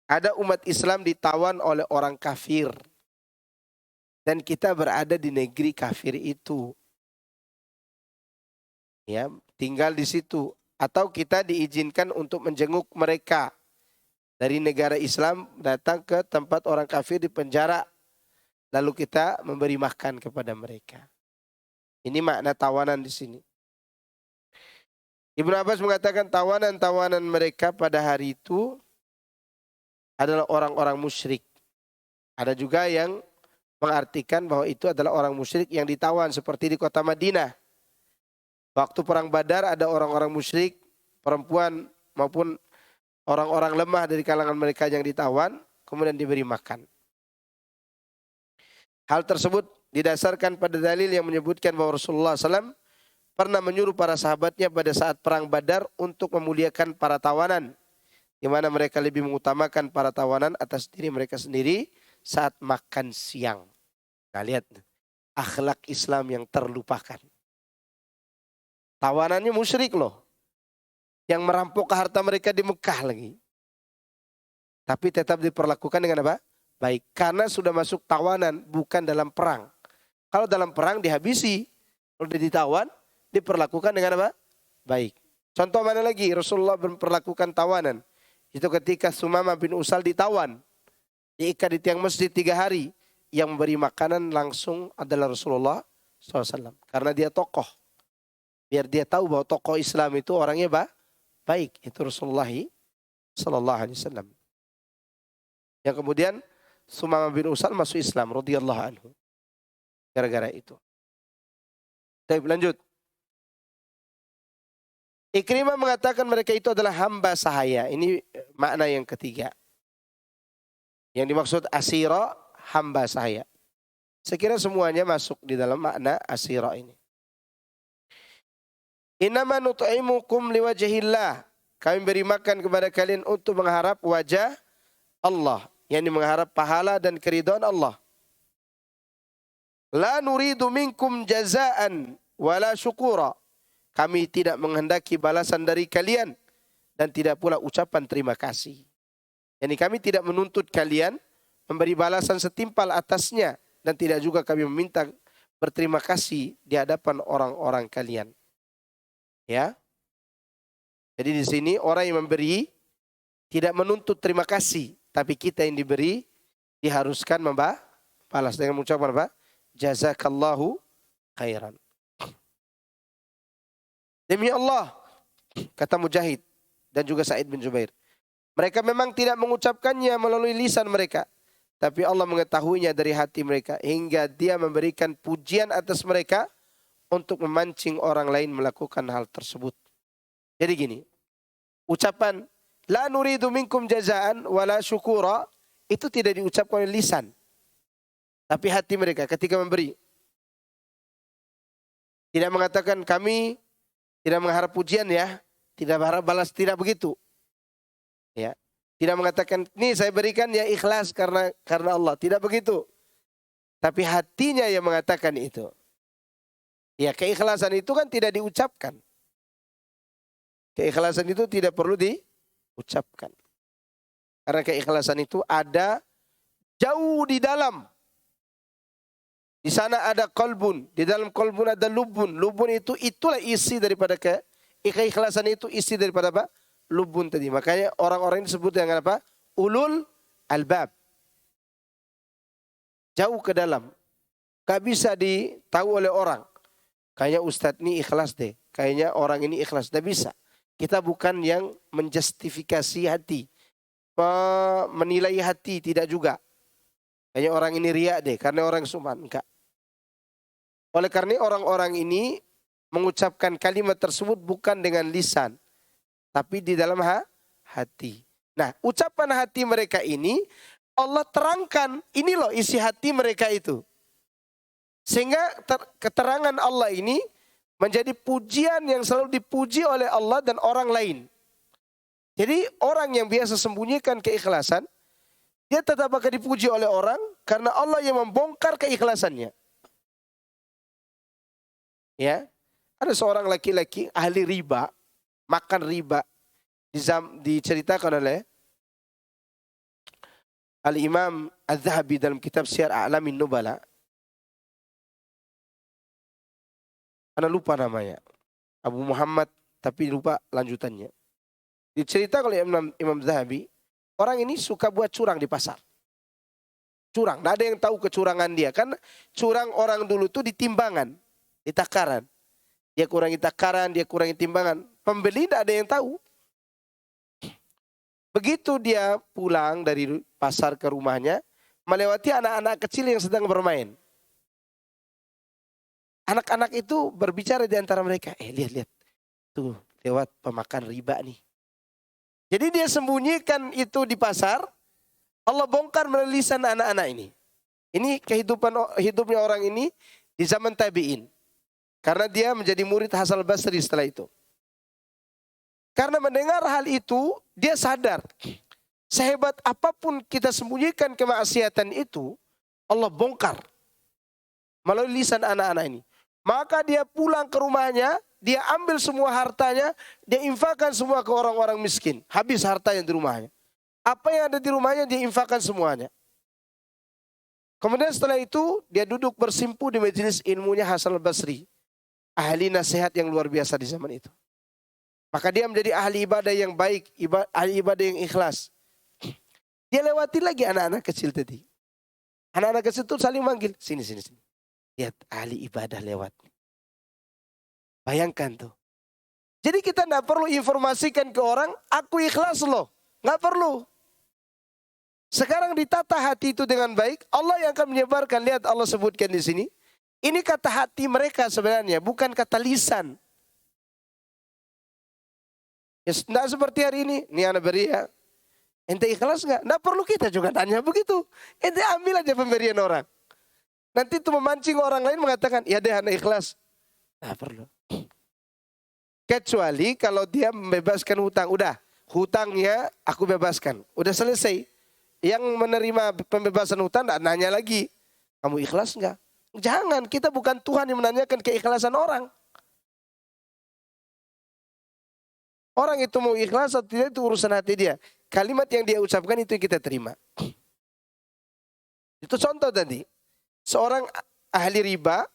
ada umat Islam ditawan oleh orang kafir. Dan kita berada di negeri kafir itu. Ya, tinggal di situ. Atau kita diizinkan untuk menjenguk mereka. Dari negara Islam datang ke tempat orang kafir di penjara. Lalu kita memberi makan kepada mereka. Ini makna tawanan di sini. Ibnu Abbas mengatakan tawanan-tawanan mereka pada hari itu adalah orang-orang musyrik. Ada juga yang mengartikan bahwa itu adalah orang musyrik yang ditawan seperti di kota Madinah. Waktu perang Badar ada orang-orang musyrik, perempuan maupun orang-orang lemah dari kalangan mereka yang ditawan, kemudian diberi makan. Hal tersebut didasarkan pada dalil yang menyebutkan bahwa Rasulullah SAW pernah menyuruh para sahabatnya pada saat perang Badar untuk memuliakan para tawanan, di mana mereka lebih mengutamakan para tawanan atas diri mereka sendiri saat makan siang. Nah lihat, akhlak Islam yang terlupakan. Tawanannya musyrik loh, yang merampok harta mereka di Mekah lagi. Tapi tetap diperlakukan dengan apa? Baik, karena sudah masuk tawanan, bukan dalam perang. Kalau dalam perang dihabisi, kalau ditawan, diperlakukan dengan apa? Baik. Contoh mana lagi Rasulullah memperlakukan tawanan? Itu ketika Sumamah bin Usal ditawan, diikat di tiang masjid 3 hari. Yang memberi makanan langsung adalah Rasulullah SAW. Karena dia tokoh. Biar dia tahu bahwa tokoh Islam itu orangnya baik. Itu Rasulullah SAW. Yang kemudian Sumamah bin Usal masuk Islam radhiyallahu anhu. Gara-gara itu. Baik, lanjut. Ikrimah mengatakan mereka itu adalah hamba sahaya. Ini makna yang ketiga. Yang dimaksud asira, hamba sahaya. Saya kira semuanya masuk di dalam makna asira ini. Innama nut'imukum liwajhillah. Kami beri makan kepada kalian untuk mengharap wajah Allah. Yang mengharap pahala dan keridhaan Allah. La nuridu minkum jazaan wala syukura. Kami tidak menghendaki balasan dari kalian dan tidak pula ucapan terima kasih. Yani kami tidak menuntut kalian memberi balasan setimpal atasnya dan tidak juga kami meminta berterima kasih di hadapan orang-orang kalian. Ya. Jadi di sini orang yang memberi tidak menuntut terima kasih, tapi kita yang diberi diharuskan membalas dengan mengucapkan apa? Jazakallahu khairan. Demi Allah, kata Mujahid, dan juga Sa'id bin Jubair. Mereka memang tidak mengucapkannya melalui lisan mereka, tapi Allah mengetahuinya dari hati mereka hingga Dia memberikan pujian atas mereka untuk memancing orang lain melakukan hal tersebut. Jadi gini, ucapan la nuridu minkum jazaan wala syukura itu tidak diucapkan oleh lisan, tapi hati mereka ketika memberi. Tidak mengatakan kami tidak mengharap pujian ya, tidak berharap balas, tidak begitu. Ya, tidak mengatakan nih saya berikan ya ikhlas karena Allah, tidak begitu. Tapi hatinya yang mengatakan itu. Ya, keikhlasan itu kan tidak diucapkan. Keikhlasan itu tidak perlu diucapkan. Karena keikhlasan itu ada jauh di dalam. Di sana ada qalbun, di dalam qalbun ada lubun. Lubun itu itulah isi daripada keikhlasan itu isi daripada apa? Lubun tadi. Makanya orang-orang ini disebut dengan apa? Ulul albab. Jauh ke dalam. Gak bisa ditahu oleh orang. Kayaknya ustadz ini ikhlas deh. Kayaknya orang ini ikhlas. Gak bisa. Kita bukan yang menjustifikasi hati. Menilai hati. Tidak juga. Kayaknya orang ini riak deh. Karena orang suman. Enggak. Oleh karena orang-orang ini mengucapkan kalimat tersebut bukan dengan lisan. Tapi di dalam hati. Nah, ucapan hati mereka ini Allah terangkan. Ini loh isi hati mereka itu. Sehingga keterangan Allah ini menjadi pujian yang selalu dipuji oleh Allah dan orang lain. Jadi orang yang biasa sembunyikan keikhlasan, dia tetap akan dipuji oleh orang karena Allah yang membongkar keikhlasannya. Ya, ada seorang laki-laki ahli riba, makan riba, diceritakan oleh Al-Imam Az-Zahabi dalam kitab Syiar A'lamin Nubala. Ana lupa namanya. Abu Muhammad tapi lupa lanjutannya. Diceritakan oleh Imam Zahabi, orang ini suka buat curang di pasar. Curang, tidak ada yang tahu kecurangan dia. Kan curang orang dulu itu di timbangan, di takaran. Dia kurangi takaran, dia kurangi timbangan. Pembeli tidak ada yang tahu. Begitu dia pulang dari pasar ke rumahnya, melewati anak-anak kecil yang sedang bermain. Anak-anak itu berbicara di antara mereka. Lihat. Tuh, lewat pemakan riba nih. Jadi dia sembunyikan itu di pasar. Allah bongkar melalui lisan anak-anak ini. Ini hidupnya orang ini di zaman tabi'in. Karena dia menjadi murid Hasan al-Basri setelah itu. Karena mendengar hal itu, dia sadar. Sehebat apapun kita sembunyikan kemaksiatan itu, Allah bongkar melalui lisan anak-anak ini. Maka dia pulang ke rumahnya, dia ambil semua hartanya, dia infakkan semua ke orang-orang miskin. Habis hartanya di rumahnya. Apa yang ada di rumahnya dia infakkan semuanya. Kemudian setelah itu dia duduk bersimpu di majelis ilmunya Hasan al-Basri. Ahli nasihat yang luar biasa di zaman itu. Maka dia menjadi ahli ibadah yang baik, ahli ibadah yang ikhlas. Dia lewati lagi anak-anak kecil tadi. Anak-anak kecil itu saling manggil, sini. Lihat ahli ibadah lewat. Bayangkan tuh. Jadi kita tidak perlu informasikan ke orang, aku ikhlas loh. Nggak perlu. Sekarang ditata hati itu dengan baik, Allah yang akan menyebarkan. Lihat Allah sebutkan di sini. Ini kata hati mereka sebenarnya, bukan kata lisan. Ya, tidak seperti hari ini. Ini anak beri ya. Ente ikhlas nggak? Nggak perlu kita juga tanya begitu. Ente ambil aja pemberian orang. Nanti itu memancing orang lain mengatakan, ya deh anak ikhlas. Nggak perlu. Kecuali kalau dia membebaskan hutang. Udah, hutangnya aku bebaskan. Udah selesai. Yang menerima pembebasan hutang nggak nanya lagi. Kamu ikhlas nggak? Jangan, kita bukan Tuhan yang menanyakan keikhlasan orang. Orang itu mau ikhlas atau tidak itu urusan hati dia. Kalimat yang dia ucapkan itu yang kita terima. Itu contoh tadi. Seorang ahli riba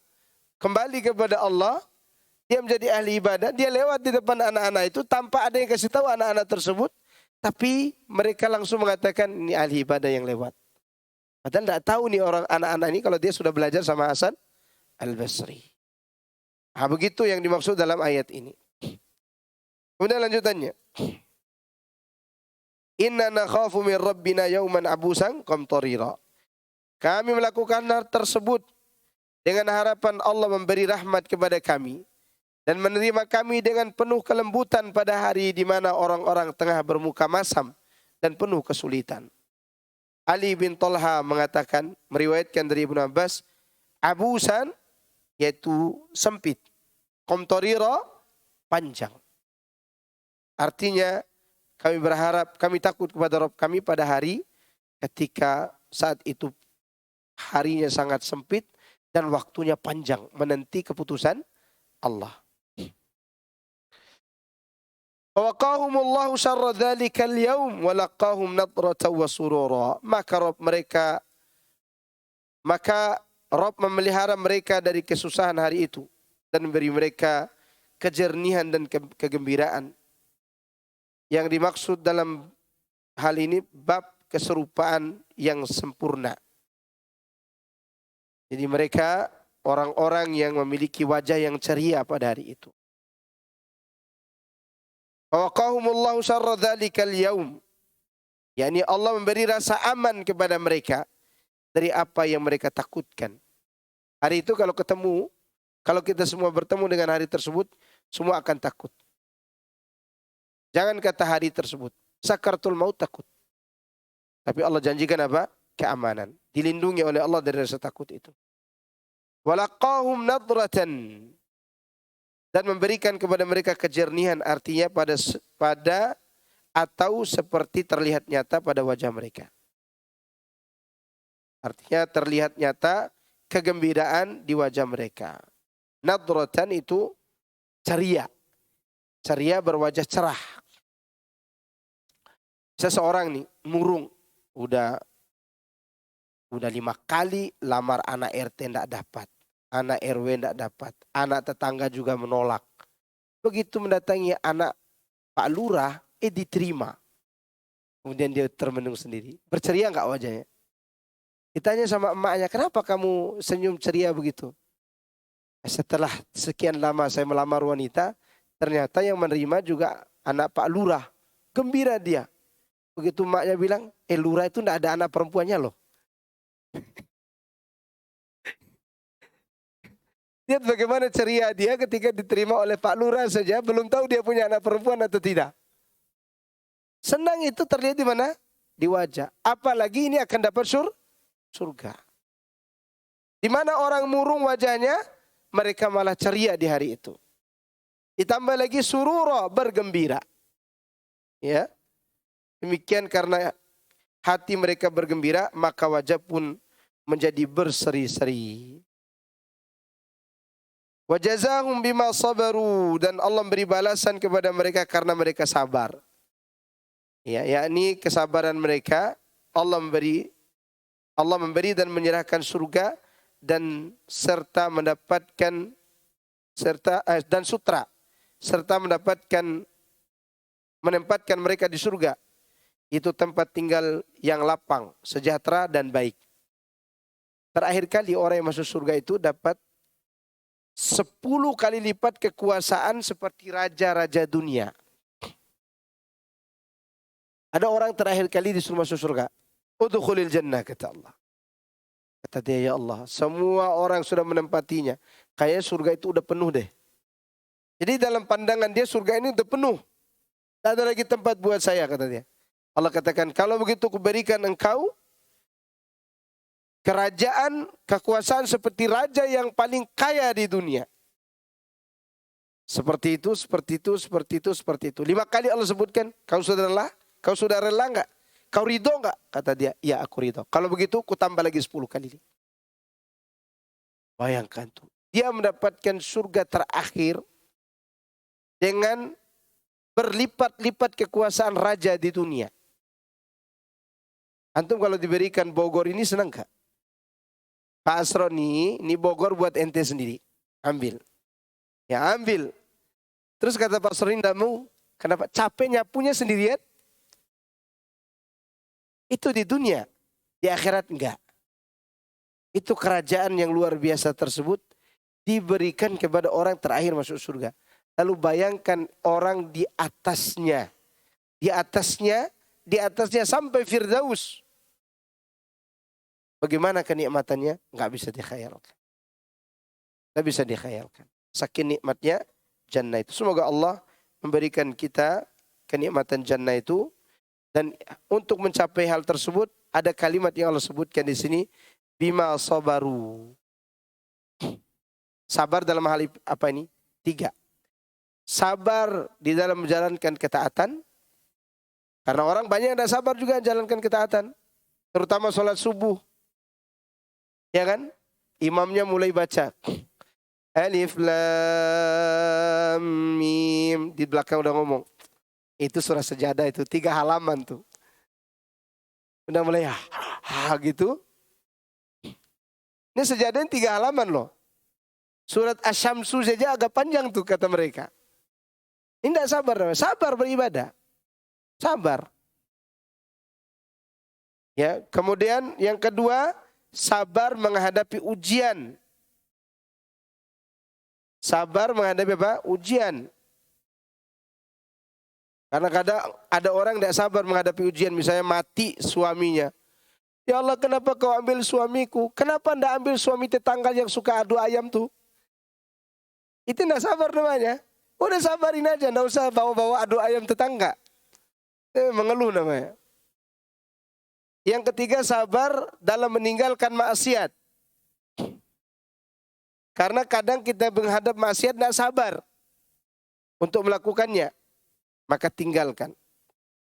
kembali kepada Allah, dia menjadi ahli ibadah, dia lewat di depan anak-anak itu tanpa ada yang kasih tahu anak-anak tersebut, tapi mereka langsung mengatakan ini ahli ibadah yang lewat. Padahal tidak tahu nih orang anak-anak ini kalau dia sudah belajar sama Hasan al-Basri. Begitu yang dimaksud dalam ayat ini. Kemudian lanjutannya. Inna nakhafu min rabbina yauman abusan qamtarira. Kami melakukan hal tersebut dengan harapan Allah memberi rahmat kepada kami dan menerima kami dengan penuh kelembutan pada hari di mana orang-orang tengah bermuka masam dan penuh kesulitan. Ali bin Talha mengatakan, meriwayatkan dari Ibnu Abbas, abusan yaitu sempit, qamtarira panjang. Artinya kami berharap, kami takut kepada Rabb kami pada hari ketika saat itu harinya sangat sempit dan waktunya panjang menanti keputusan Allah. Waqahumullahu syarra dzalikal yaum wa laqahum nadratan wa surura. Maka Rabb memelihara mereka dari kesusahan hari itu dan memberi mereka kejernihan dan kegembiraan. Yang dimaksud dalam hal ini bab keserupaan yang sempurna. Jadi mereka orang-orang yang memiliki wajah yang ceria pada hari itu. Waqahumullahu syarra dzalikal yaum. yakni Allah memberi rasa aman kepada mereka dari apa yang mereka takutkan. Hari itu kalau kita semua bertemu dengan hari tersebut, semua akan takut. Jangan kata hari tersebut, sakaratul maut takut. Tapi Allah janjikan apa? Keamanan. Dilindungi oleh Allah dari rasa takut itu. Walaqahum nadratan. Dan memberikan kepada mereka kejernihan, artinya pada atau seperti terlihat nyata pada wajah mereka. Artinya terlihat nyata kegembiraan di wajah mereka. Nadratan itu ceria. Ceria berwajah cerah. Seseorang nih murung, udah 5 kali lamar anak RT enggak dapat, anak RW enggak dapat, anak tetangga juga menolak. Begitu mendatangi anak Pak Lurah, diterima. Kemudian dia termenung sendiri. Berceria enggak wajahnya? Ditanya sama emaknya, kenapa kamu senyum ceria begitu? Setelah sekian lama saya melamar wanita, ternyata yang menerima juga anak Pak Lurah. Gembira dia. Begitu emaknya bilang, Lurah itu enggak ada anak perempuannya loh. Lihat bagaimana ceria dia ketika diterima oleh Pak Lurah saja, belum tahu dia punya anak perempuan atau tidak. Senang itu terlihat di mana? Di wajah. Apalagi ini akan dapat surga. Di mana orang murung wajahnya, mereka malah ceria di hari itu. Ditambah lagi surura, bergembira. Ya. Demikian karena hati mereka bergembira, maka wajah pun menjadi berseri-seri. Wajazahum bima sabaru, dan Allah beri balasan kepada mereka karena mereka sabar. Ya, yakni kesabaran mereka, Allah memberi dan menyerahkan surga dan serta mendapatkan menempatkan mereka di surga. Itu tempat tinggal yang lapang, sejahtera dan baik. Terakhir kali orang yang masuk surga itu dapat 10 kali lipat kekuasaan seperti raja-raja dunia. Ada orang terakhir kali disuruh masuk surga. Udkhulil jannah, kata Allah. Kata dia, ya Allah, semua orang sudah menempatinya. Kayaknya surga itu udah penuh deh. Jadi dalam pandangan dia surga ini udah penuh. Tidak ada lagi tempat buat saya, kata dia. Allah katakan, kalau begitu kuberikan engkau kerajaan, kekuasaan seperti raja yang paling kaya di dunia. Seperti itu, seperti itu, seperti itu, seperti itu. 5 kali Allah sebutkan, kau sudah rela enggak? Kau ridho enggak? Kata dia, ya aku ridho. Kalau begitu, ku tambah lagi 10 kali. Bayangkan tuh. Dia mendapatkan surga terakhir dengan berlipat-lipat kekuasaan raja di dunia. Antum kalau diberikan Bogor ini senang gak? Pak Asron ini Bogor buat ente sendiri. Ambil. Ya ambil. Terus kata Pak Asron tidak mau. Kenapa? Capek nyapunya sendirian. Itu di dunia. Di akhirat enggak. Itu kerajaan yang luar biasa tersebut diberikan kepada orang terakhir masuk surga. Lalu bayangkan orang di atasnya. Di atasnya di atasnya sampai Firdaus. Bagaimana kenikmatannya? Nggak bisa dikhayalkan. Nggak bisa dikhayalkan. Saking nikmatnya jannah itu. Semoga Allah memberikan kita kenikmatan jannah itu. Dan untuk mencapai hal tersebut, ada kalimat yang Allah sebutkan di sini. Bima sabaru. Sabar dalam hal apa ini? 3. Sabar di dalam menjalankan ketaatan. Karena orang banyak yang tidak sabar juga menjalankan ketaatan. Terutama sholat subuh. Ya kan? Imamnya mulai baca. Alif lam mim. Di belakang udah ngomong. Itu surah Sajadah itu. 3 halaman tuh. Udah mulai gitu. Ini Sajadah 3 halaman loh. Surat Asy-Syamsu saja agak panjang tuh kata mereka. Ini tidak sabar. Sabar beribadah. Sabar. Ya, kemudian yang kedua, sabar menghadapi ujian. Sabar menghadapi apa? Ujian. Karena kadang ada orang tidak sabar menghadapi ujian. Misalnya mati suaminya. Ya Allah, kenapa kau ambil suamiku? Kenapa tidak ambil suami tetangga yang suka adu ayam tuh? Itu tidak sabar namanya. Udah sabarin aja, tidak usah bawa-bawa adu ayam tetangga. Mengeluh namanya. Yang ketiga, sabar dalam meninggalkan maksiat. Karena kadang kita menghadap maksiat tidak sabar untuk melakukannya. Maka tinggalkan.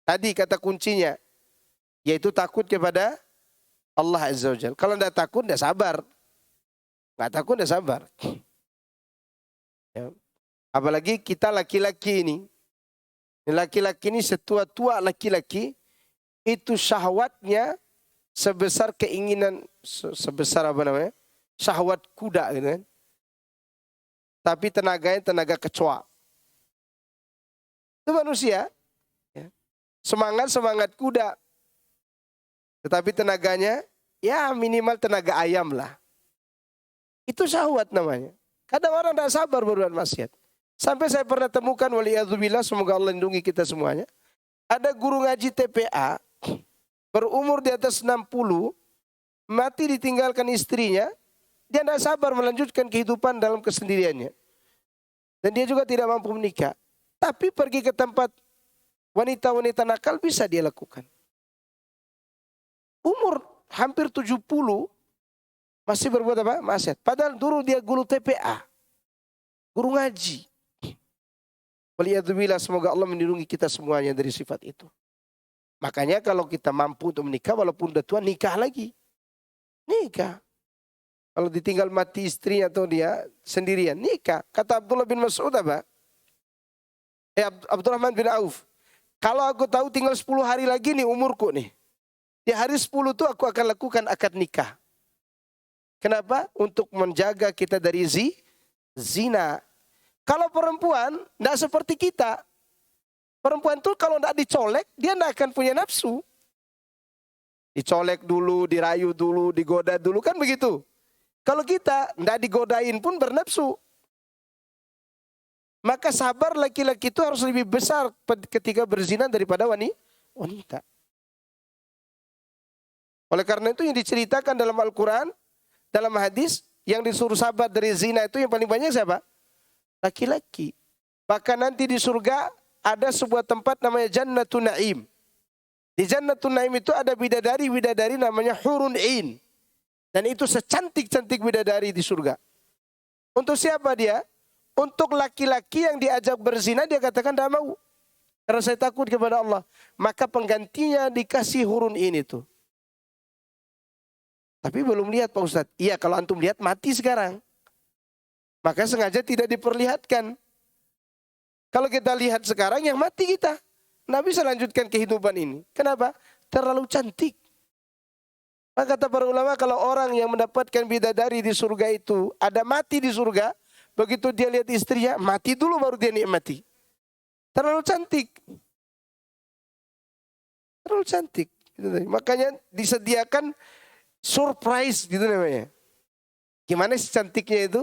Tadi kata kuncinya, yaitu takut kepada Allah Azza wa Jalla. Kalau tidak takut, tidak sabar. Nggak takut, tidak sabar. Ya. Apalagi kita laki-laki ini. Laki-laki ini setua-tua laki-laki. Itu syahwatnya sebesar keinginan, sebesar apa namanya? Syahwat kuda gitu kan. Tapi tenaganya tenaga kecoa. Itu manusia. Ya. Semangat kuda. Tetapi tenaganya ya minimal tenaga ayam lah. Itu syahwat namanya. Kadang orang tidak sabar berbuat maksiat. Sampai saya pernah temukan, waliyadzubillah, semoga Allah lindungi kita semuanya. Ada guru ngaji TPA, berumur di atas 60, mati ditinggalkan istrinya, dia tidak sabar melanjutkan kehidupan dalam kesendiriannya. Dan dia juga tidak mampu menikah. Tapi pergi ke tempat wanita-wanita nakal bisa dia lakukan. Umur hampir 70, masih berbuat apa? Maksiat. Padahal dulu dia guru TPA, guru ngaji. Waliyadzubillah, semoga Allah melindungi kita semuanya dari sifat itu. Makanya kalau kita mampu untuk menikah, walaupun udah tua, nikah lagi. Nikah. Kalau ditinggal mati istrinya atau dia sendirian, nikah. Kata Abdullah bin Mas'ud apa? Abdurrahman bin Auf. Kalau aku tahu tinggal 10 hari lagi nih umurku nih. Di hari 10 itu aku akan lakukan akad nikah. Kenapa? Untuk menjaga kita dari zina. Kalau perempuan, tidak seperti kita. Perempuan itu kalau tidak dicolek, dia tidak akan punya nafsu. Dicolek dulu, dirayu dulu, digoda dulu, kan begitu. Kalau kita tidak digodain pun bernafsu. Maka sabar laki-laki itu harus lebih besar ketika berzina daripada wanita. Oleh karena itu yang diceritakan dalam Al-Quran, dalam hadis, yang disuruh sabar dari zina itu yang paling banyak siapa? Laki-laki. Bahkan nanti di surga ada sebuah tempat namanya Jannatun Naim. Di Jannatun Naim itu ada bidadari namanya Hurun Ain. Dan itu secantik-cantik bidadari di surga. Untuk siapa dia? Untuk laki-laki yang diajak berzina, dia katakan tidak mau. Karena saya takut kepada Allah. Maka penggantinya dikasih Hurun Ain itu. Tapi belum lihat Pak Ustadz. Iya, kalau antum lihat mati sekarang. Maka sengaja tidak diperlihatkan. Kalau kita lihat sekarang yang mati kita. Nggak bisa lanjutkan kehidupan ini. Kenapa? Terlalu cantik. Maka kata para ulama, kalau orang yang mendapatkan bidadari di surga itu ada mati di surga. Begitu dia lihat istrinya, mati dulu baru dia nikmati. Terlalu cantik. Terlalu cantik. Makanya disediakan surprise gitu namanya. Gimana sih cantiknya itu?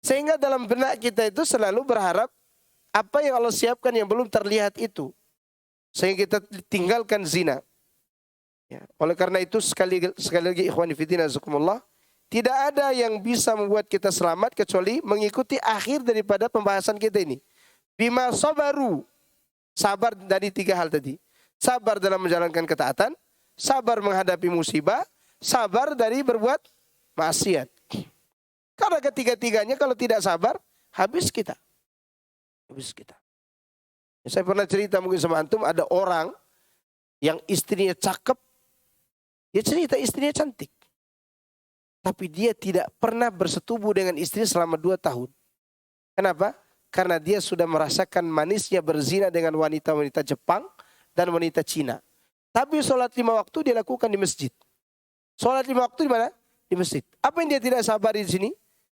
Sehingga dalam benak kita itu selalu berharap apa yang Allah siapkan yang belum terlihat itu. sehingga kita tinggalkan zina. Ya. Oleh karena itu sekali lagi ikhwani fillah azakumullah, tidak ada yang bisa membuat kita selamat kecuali mengikuti akhir daripada pembahasan kita ini. Bima sabaru, sabar dari 3 hal tadi. Sabar dalam menjalankan ketaatan, sabar menghadapi musibah, sabar dari berbuat maksiat. Karena ketiga-tiganya kalau tidak sabar, habis kita. Habis kita. Saya pernah cerita mungkin sama antum, ada orang yang istrinya cakep, dia cerita istrinya cantik. Tapi dia tidak pernah bersetubuh dengan istri selama 2 tahun. Kenapa? Karena dia sudah merasakan manisnya berzina dengan wanita-wanita Jepang dan wanita Cina. Tapi sholat 5 waktu dia lakukan di masjid. Sholat 5 waktu di mana? Di masjid. Apa yang dia tidak sabar di sini?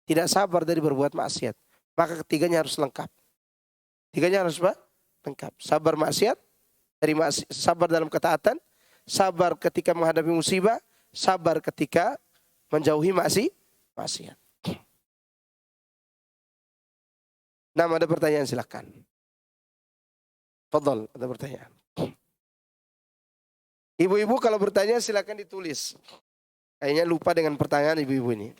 Tidak sabar dari berbuat maksiat. Maka ketiganya harus lengkap. Tiganya harus apa? Lengkap. Sabar maksiat, sabar dalam ketaatan, sabar ketika menghadapi musibah, sabar ketika menjauhi maksiat. Nah, ada pertanyaan silakan. Fadhal, ada pertanyaan. Ibu-ibu kalau bertanya silakan ditulis. Kayaknya lupa dengan pertanyaan ibu-ibu ini.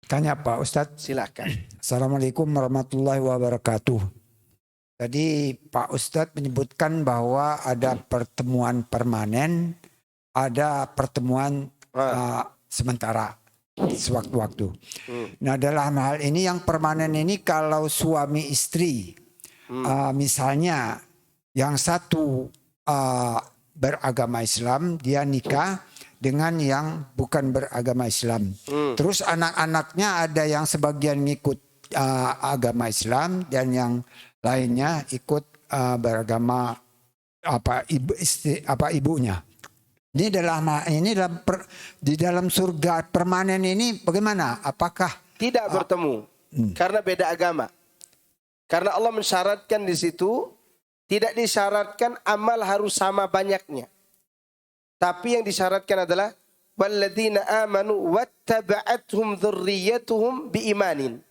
Tanya Pak Ustadz. Silakan. Assalamualaikum warahmatullahi wabarakatuh. Tadi Pak Ustadz menyebutkan bahwa ada pertemuan permanen, ada pertemuan sementara, sewaktu-waktu. Nah dalam hal ini yang permanen ini kalau suami istri, misalnya yang satu beragama Islam, dia nikah dengan yang bukan beragama Islam. Terus anak-anaknya ada yang sebagian ngikut agama Islam dan yang lainnya ikut beragama ibunya. Ini di dalam surga permanen ini bagaimana? Apakah tidak bertemu karena beda agama? Karena Allah mensyaratkan di situ, tidak disyaratkan amal harus sama banyaknya. Tapi yang disyaratkan adalah walladzina amanu wattaba'athum dzurriyyatuhum biimanin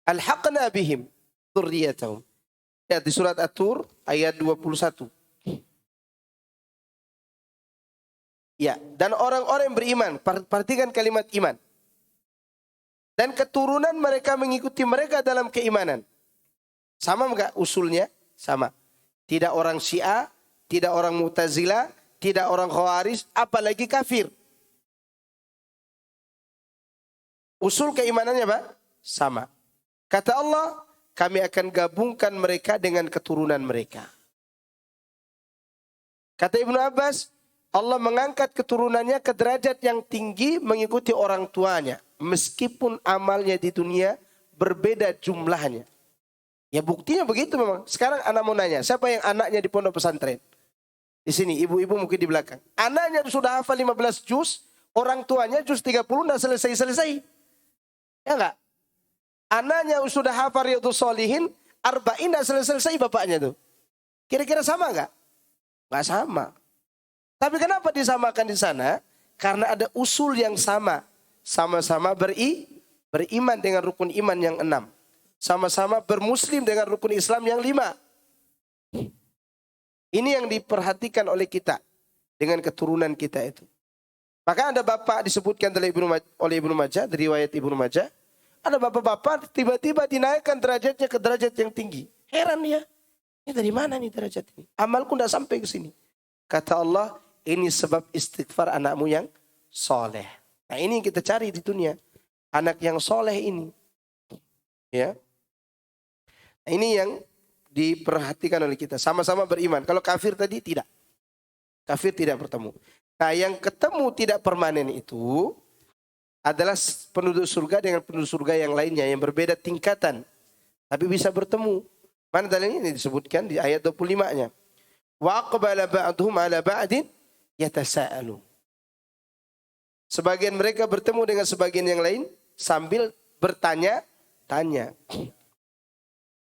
alhaqna bihim dzurriyyatahum. Ya, di surat At-Tur ayat 21. Ya, dan orang-orang yang beriman, perhatikan kalimat iman. Dan keturunan mereka mengikuti mereka dalam keimanan. Sama enggak usulnya? Sama. Tidak orang Syiah, tidak orang Mu'tazilah, tidak orang Khawarij, apalagi kafir. Usul keimanannya Pak? Sama. Kata Allah, kami akan gabungkan mereka dengan keturunan mereka. Kata Ibnu Abbas, Allah mengangkat keturunannya ke derajat yang tinggi mengikuti orang tuanya. Meskipun amalnya di dunia berbeda jumlahnya. Ya buktinya begitu memang. Sekarang anak mau nanya, siapa yang anaknya di pondok pesantren? Di sini, ibu-ibu mungkin di belakang. Anaknya sudah hafal 15 juz, orang tuanya juz 30 tidak selesai-selesai. Ya enggak? Anaknya sudah hafal Riyadhus Shalihin, arba'in tidak selesai-selesai bapaknya tuh. Kira-kira sama enggak? Enggak sama. Tapi kenapa disamakan di sana? Karena ada usul yang sama. Sama-sama beriman dengan rukun iman yang 6. Sama-sama bermuslim dengan rukun Islam yang 5. Ini yang diperhatikan oleh kita dengan keturunan kita itu. Maka ada bapak disebutkan oleh Ibnu Majah, dari riwayat Ibnu Majah. Ada bapak-bapak tiba-tiba dinaikkan derajatnya ke derajat yang tinggi. Heran ya, ini dari mana nih derajat ini? Amalku tidak sampai ke sini. Kata Allah, ini sebab istighfar anakmu yang soleh. Nah ini yang kita cari di dunia. Anak yang soleh ini. Ya. Nah, ini yang diperhatikan oleh kita. Sama-sama beriman. Kalau kafir tadi tidak. Kafir tidak bertemu. Nah yang ketemu tidak permanen itu adalah penduduk surga dengan penduduk surga yang lainnya. Yang berbeda tingkatan. Tapi bisa bertemu. Mana dalilnya ini disebutkan di ayat 25-nya. Wa aqbala ba'duhum ala ba'din yatasa'alu. Sebagian mereka bertemu dengan sebagian yang lain sambil bertanya-tanya.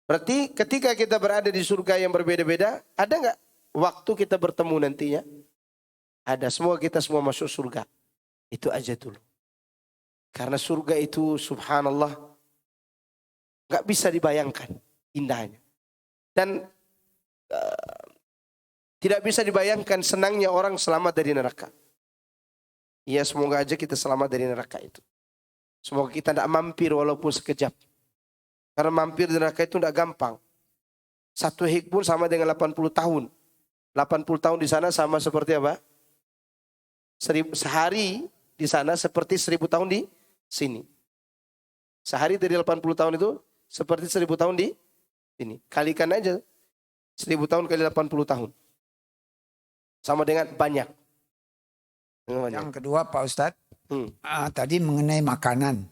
Berarti ketika kita berada di surga yang berbeda-beda, ada nggak waktu kita bertemu nantinya? Ada, kita semua masuk surga. Itu aja dulu. Karena surga itu subhanallah Nggak bisa dibayangkan indahnya. Dan tidak bisa dibayangkan senangnya orang selamat dari neraka. Ya semoga aja kita selamat dari neraka itu. Semoga kita tidak mampir walaupun sekejap. Karena mampir di neraka itu tidak gampang. Satu hik pun sama dengan 80 tahun. 80 tahun di sana sama seperti apa? Sehari di sana seperti 1000 tahun di sini. Sehari dari 80 tahun itu seperti 1000 tahun di sini. Kalikan aja 1000 tahun kali 80 tahun. Sama dengan banyak. Yang kedua Pak Ustadz, Hmm. tadi mengenai makanan.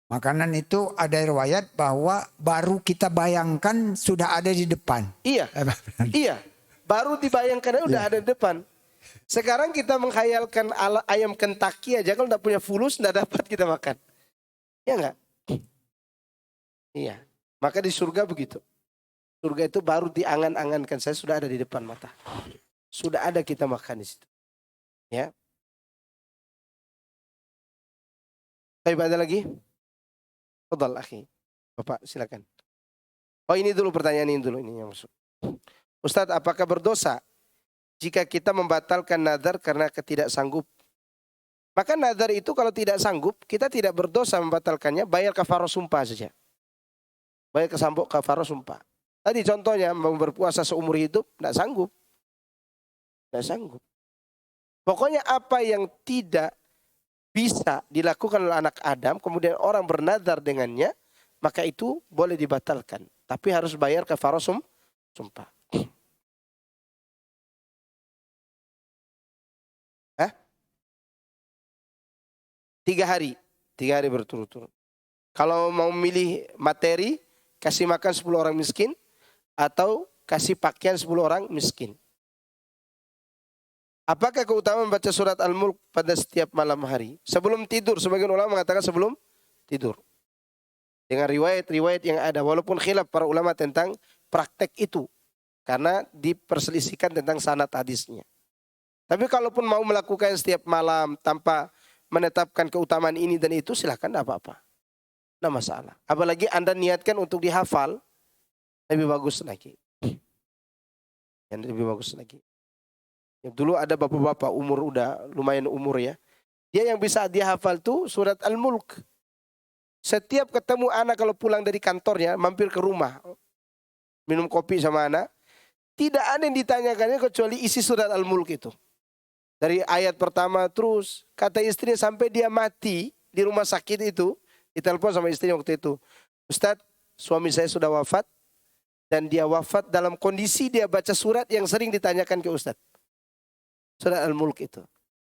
Makanan itu ada riwayat bahwa baru kita bayangkan sudah ada di depan. Iya, iya. Baru dibayangkan udah ada di depan. Sekarang kita menghayalkan ayam Kentucky aja kalau tidak punya fulus tidak dapat kita makan. Ya enggak? Iya. Maka di surga begitu. Surga itu baru diangan-angankan, saya sudah ada di depan mata. Sudah ada kita makan di situ. Ya. Baik, ada lagi? Fadhal akhi. Bapak silakan. Oh ini dulu pertanyaan ini dulu ini yang masuk. Ustadz, apakah berdosa jika kita membatalkan nadar karena ketidaksanggup? Maka nadar itu kalau tidak sanggup, kita tidak berdosa membatalkannya, bayar kafarah sumpah saja. Bayar kafarah sumpah. Tadi contohnya mau berpuasa seumur hidup, tidak sanggup. Tidak sanggup. Pokoknya apa yang tidak bisa dilakukan oleh anak Adam, kemudian orang bernadar dengannya, maka itu boleh dibatalkan. Tapi harus bayar kafarah sumpah. 3 hari. 3 hari berturut-turut. Kalau mau milih materi, kasih makan 10 orang miskin, atau kasih pakaian 10 orang miskin. Apakah keutamaan baca surat Al-Mulk pada setiap malam hari? Sebelum tidur, sebagian ulama mengatakan sebelum tidur. Dengan riwayat-riwayat yang ada, walaupun khilaf para ulama tentang praktek itu. Karena diperselisihkan tentang sanad hadisnya. Tapi kalaupun mau melakukan setiap malam tanpa menetapkan keutamaan ini dan itu, silahkan, tidak apa-apa. Tidak masalah. Apalagi Anda niatkan untuk dihafal, lebih bagus lagi. Yang lebih bagus lagi. Dulu ada bapak-bapak umur udah lumayan umur ya. Dia yang bisa dia hafal tuh surat Al-Mulk. Setiap ketemu anak kalau pulang dari kantornya, mampir ke rumah. Minum kopi sama anak. Tidak ada yang ditanyakannya kecuali isi surat Al-Mulk itu. Dari ayat pertama terus. Kata istrinya sampai dia mati di rumah sakit itu. Ditelepon sama istrinya waktu itu. Ustadz, suami saya sudah wafat. Dan dia wafat dalam kondisi dia baca surat yang sering ditanyakan ke Ustadz. Surat Al-Mulk itu.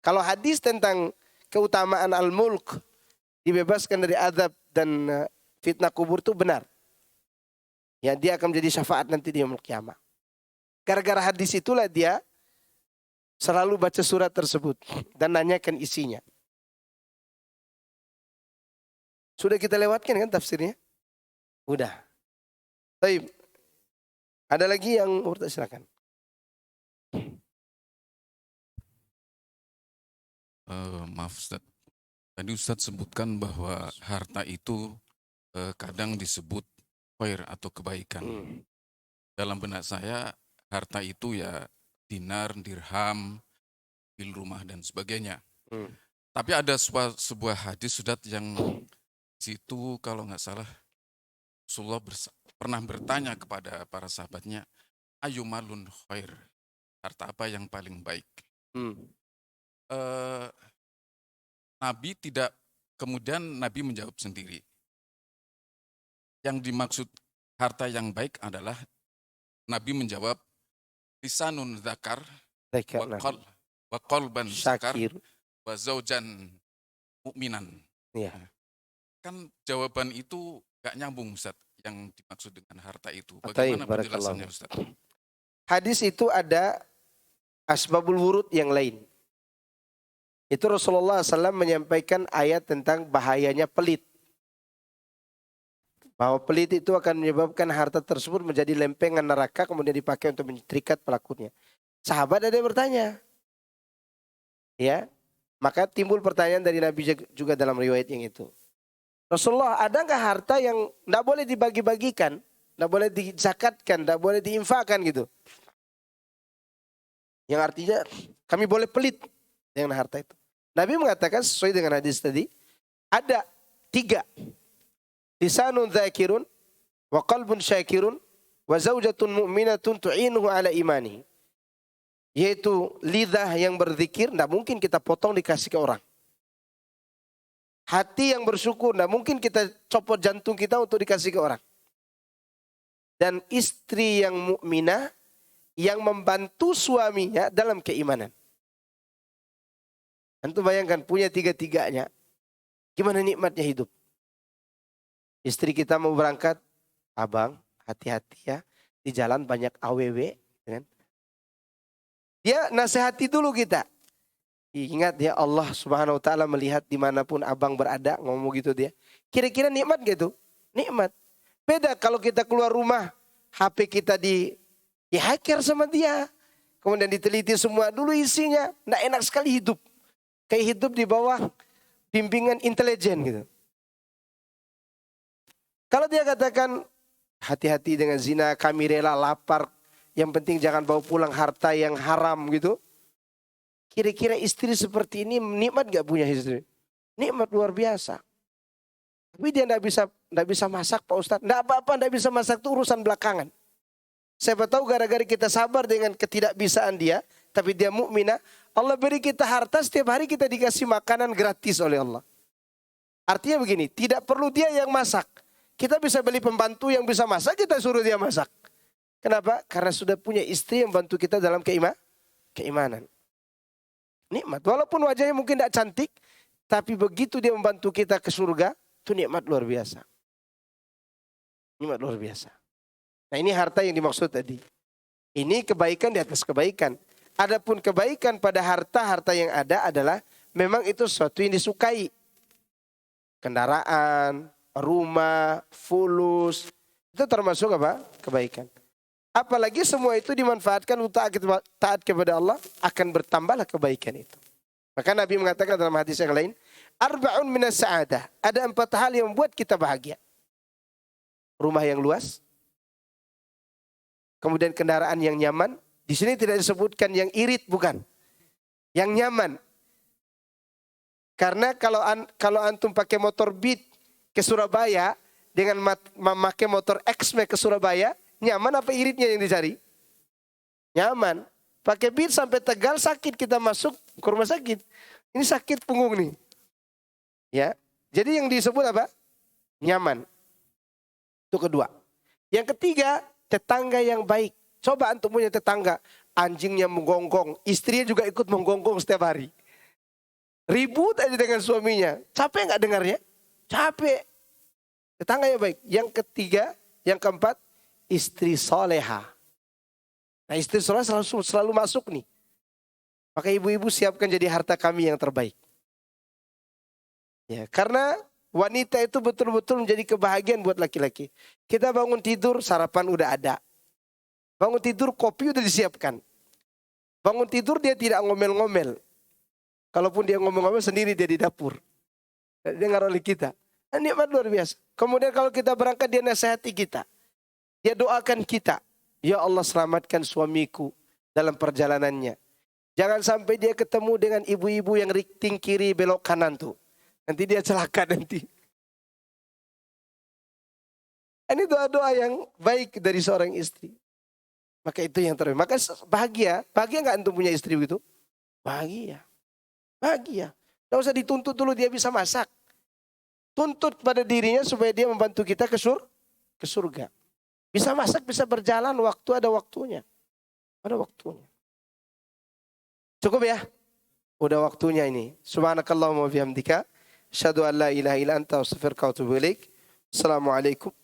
Kalau hadis tentang keutamaan Al-Mulk, dibebaskan dari azab dan fitnah kubur itu benar. Ya, dia akan menjadi syafaat nanti di yaumul qiyamah. Gara-gara hadis itulah dia selalu baca surat tersebut dan nanyakan isinya. Sudah kita lewatkan kan tafsirnya? Udah. Baik. Ada lagi yang mau silakan. Maaf Ustaz, tadi Ustaz sebutkan bahwa harta itu kadang disebut khair atau kebaikan. Dalam benak saya, harta itu ya dinar, dirham, bil rumah dan sebagainya. Tapi ada sebuah hadis Ustaz yang situ kalau nggak salah Rasulullah pernah bertanya kepada para sahabatnya, ayyumalun khair, harta apa yang paling baik? Nabi tidak, kemudian Nabi menjawab sendiri. Yang dimaksud harta yang baik adalah Nabi menjawab lisanun zakar wa qalban zakar wa zaujan mu'minan. Ya. Kan jawaban itu gak nyambung Ustaz yang dimaksud dengan harta itu. Bagaimana penjelasannya Ustaz? Hadis itu ada asbabul wurud yang lain. Itu Rasulullah SAW menyampaikan ayat tentang bahayanya pelit. Bahwa pelit itu akan menyebabkan harta tersebut menjadi lempengan neraka kemudian dipakai untuk menyetrikat pelakunya. Sahabat ada yang bertanya. Ya, maka timbul pertanyaan dari Nabi juga dalam riwayat yang itu. Rasulullah, ada nggak harta yang nggak boleh dibagi-bagikan, nggak boleh dizakatkan, nggak boleh diinfakkan gitu? Yang artinya kami boleh pelit dengan harta itu. Nabi mengatakan sesuai dengan hadis tadi, ada 3. Lisanun dzakirun, wa qalbun syakirun, wa zaujatun mu'minatun tu'inuhu ala imani. Yaitu lidah yang berzikir, tidak mungkin kita potong dikasih ke orang. Hati yang bersyukur, tidak mungkin kita copot jantung kita untuk dikasih ke orang. Dan istri yang mukminah yang membantu suaminya dalam keimanan. Antum bayangkan punya 3-tiganya. Gimana nikmatnya hidup. Istri kita mau berangkat, abang hati-hati ya. Di jalan banyak AWW. Kan? Dia nasihati dulu kita. Ingat ya, Allah subhanahu wa ta'ala melihat dimanapun abang berada. Ngomong gitu dia. Kira-kira nikmat gitu? Nikmat. Beda kalau kita keluar rumah. HP kita hacker sama dia. Kemudian diteliti semua. Dulu isinya. Nggak enak sekali hidup. Kayak hidup di bawah bimbingan intelijen gitu. Kalau dia katakan hati-hati dengan zina, kami rela lapar. Yang penting jangan bawa pulang harta yang haram gitu. Kira-kira istri seperti ini nikmat gak punya istri? Nikmat luar biasa. Tapi dia nggak bisa masak Pak Ustadz. Nggak apa-apa, nggak bisa masak itu urusan belakangan. Siapa tahu gara-gara kita sabar dengan ketidakbisaan dia, tapi dia mukminah, Allah beri kita harta, setiap hari kita dikasih makanan gratis oleh Allah. Artinya begini, tidak perlu dia yang masak. Kita bisa beli pembantu yang bisa masak, kita suruh dia masak. Kenapa? Karena sudah punya istri yang bantu kita dalam keimanan. Nikmat. Walaupun wajahnya mungkin tidak cantik, tapi begitu dia membantu kita ke surga, itu nikmat luar biasa. Nikmat luar biasa. Nah ini harta yang dimaksud tadi. Ini kebaikan di atas kebaikan. Adapun kebaikan pada harta yang ada adalah memang itu sesuatu yang disukai. Kendaraan, rumah, fulus, itu termasuk apa? Kebaikan. Apalagi semua itu dimanfaatkan untuk taat kepada Allah, akan bertambahlah kebaikan itu. Maka Nabi mengatakan dalam hadis yang lain, arba'un minas sa'adah. Ada 4 hal yang membuat kita bahagia. Rumah yang luas, kemudian kendaraan yang nyaman. Di sini tidak disebutkan yang irit, bukan. Yang nyaman. Karena kalau antum pakai motor Beat ke Surabaya dengan memakai motor X-Max ke Surabaya, nyaman apa iritnya yang dicari? Nyaman. Pakai Beat sampai Tegal sakit, kita masuk ke rumah sakit. Ini sakit punggung nih. Ya. Jadi yang disebut apa? Nyaman. Itu kedua. Yang ketiga, tetangga yang baik. Coba antum punya tetangga, anjingnya menggonggong, istrinya juga ikut menggonggong setiap hari. Ribut aja dengan suaminya. Capek nggak dengarnya? Capek. Tetangga yang baik. Yang ketiga, yang keempat, istri soleha. Nah istri soleha selalu masuk nih. Maka ibu-ibu siapkan jadi harta kami yang terbaik. Ya, karena wanita itu betul-betul menjadi kebahagiaan buat laki-laki. Kita bangun tidur, sarapan udah ada. Bangun tidur, kopi udah disiapkan. Bangun tidur dia tidak ngomel-ngomel. Kalaupun dia ngomel-ngomel sendiri dia di dapur. Dengar oleh kita. Nikmat luar biasa. Kemudian kalau kita berangkat dia nasihati kita. Dia doakan kita. Ya Allah selamatkan suamiku dalam perjalanannya. Jangan sampai dia ketemu dengan ibu-ibu yang riting kiri belok kanan tuh. Nanti dia celaka nanti. Ini doa-doa yang baik dari seorang istri. Maka itu yang terbaik. Maka bahagia. Bahagia gak antum punya istri begitu? Bahagia. Bahagia. Tidak usah dituntut dulu dia bisa masak. Tuntut pada dirinya supaya dia membantu kita ke surga. Bisa masak, bisa berjalan. Waktu ada waktunya. Ada waktunya. Cukup ya? Udah waktunya ini. Subhanakallahumma wa bihamdika. Asyhadu an la ilaha illa anta astaghfiruka wa atubu ilaik. Assalamualaikum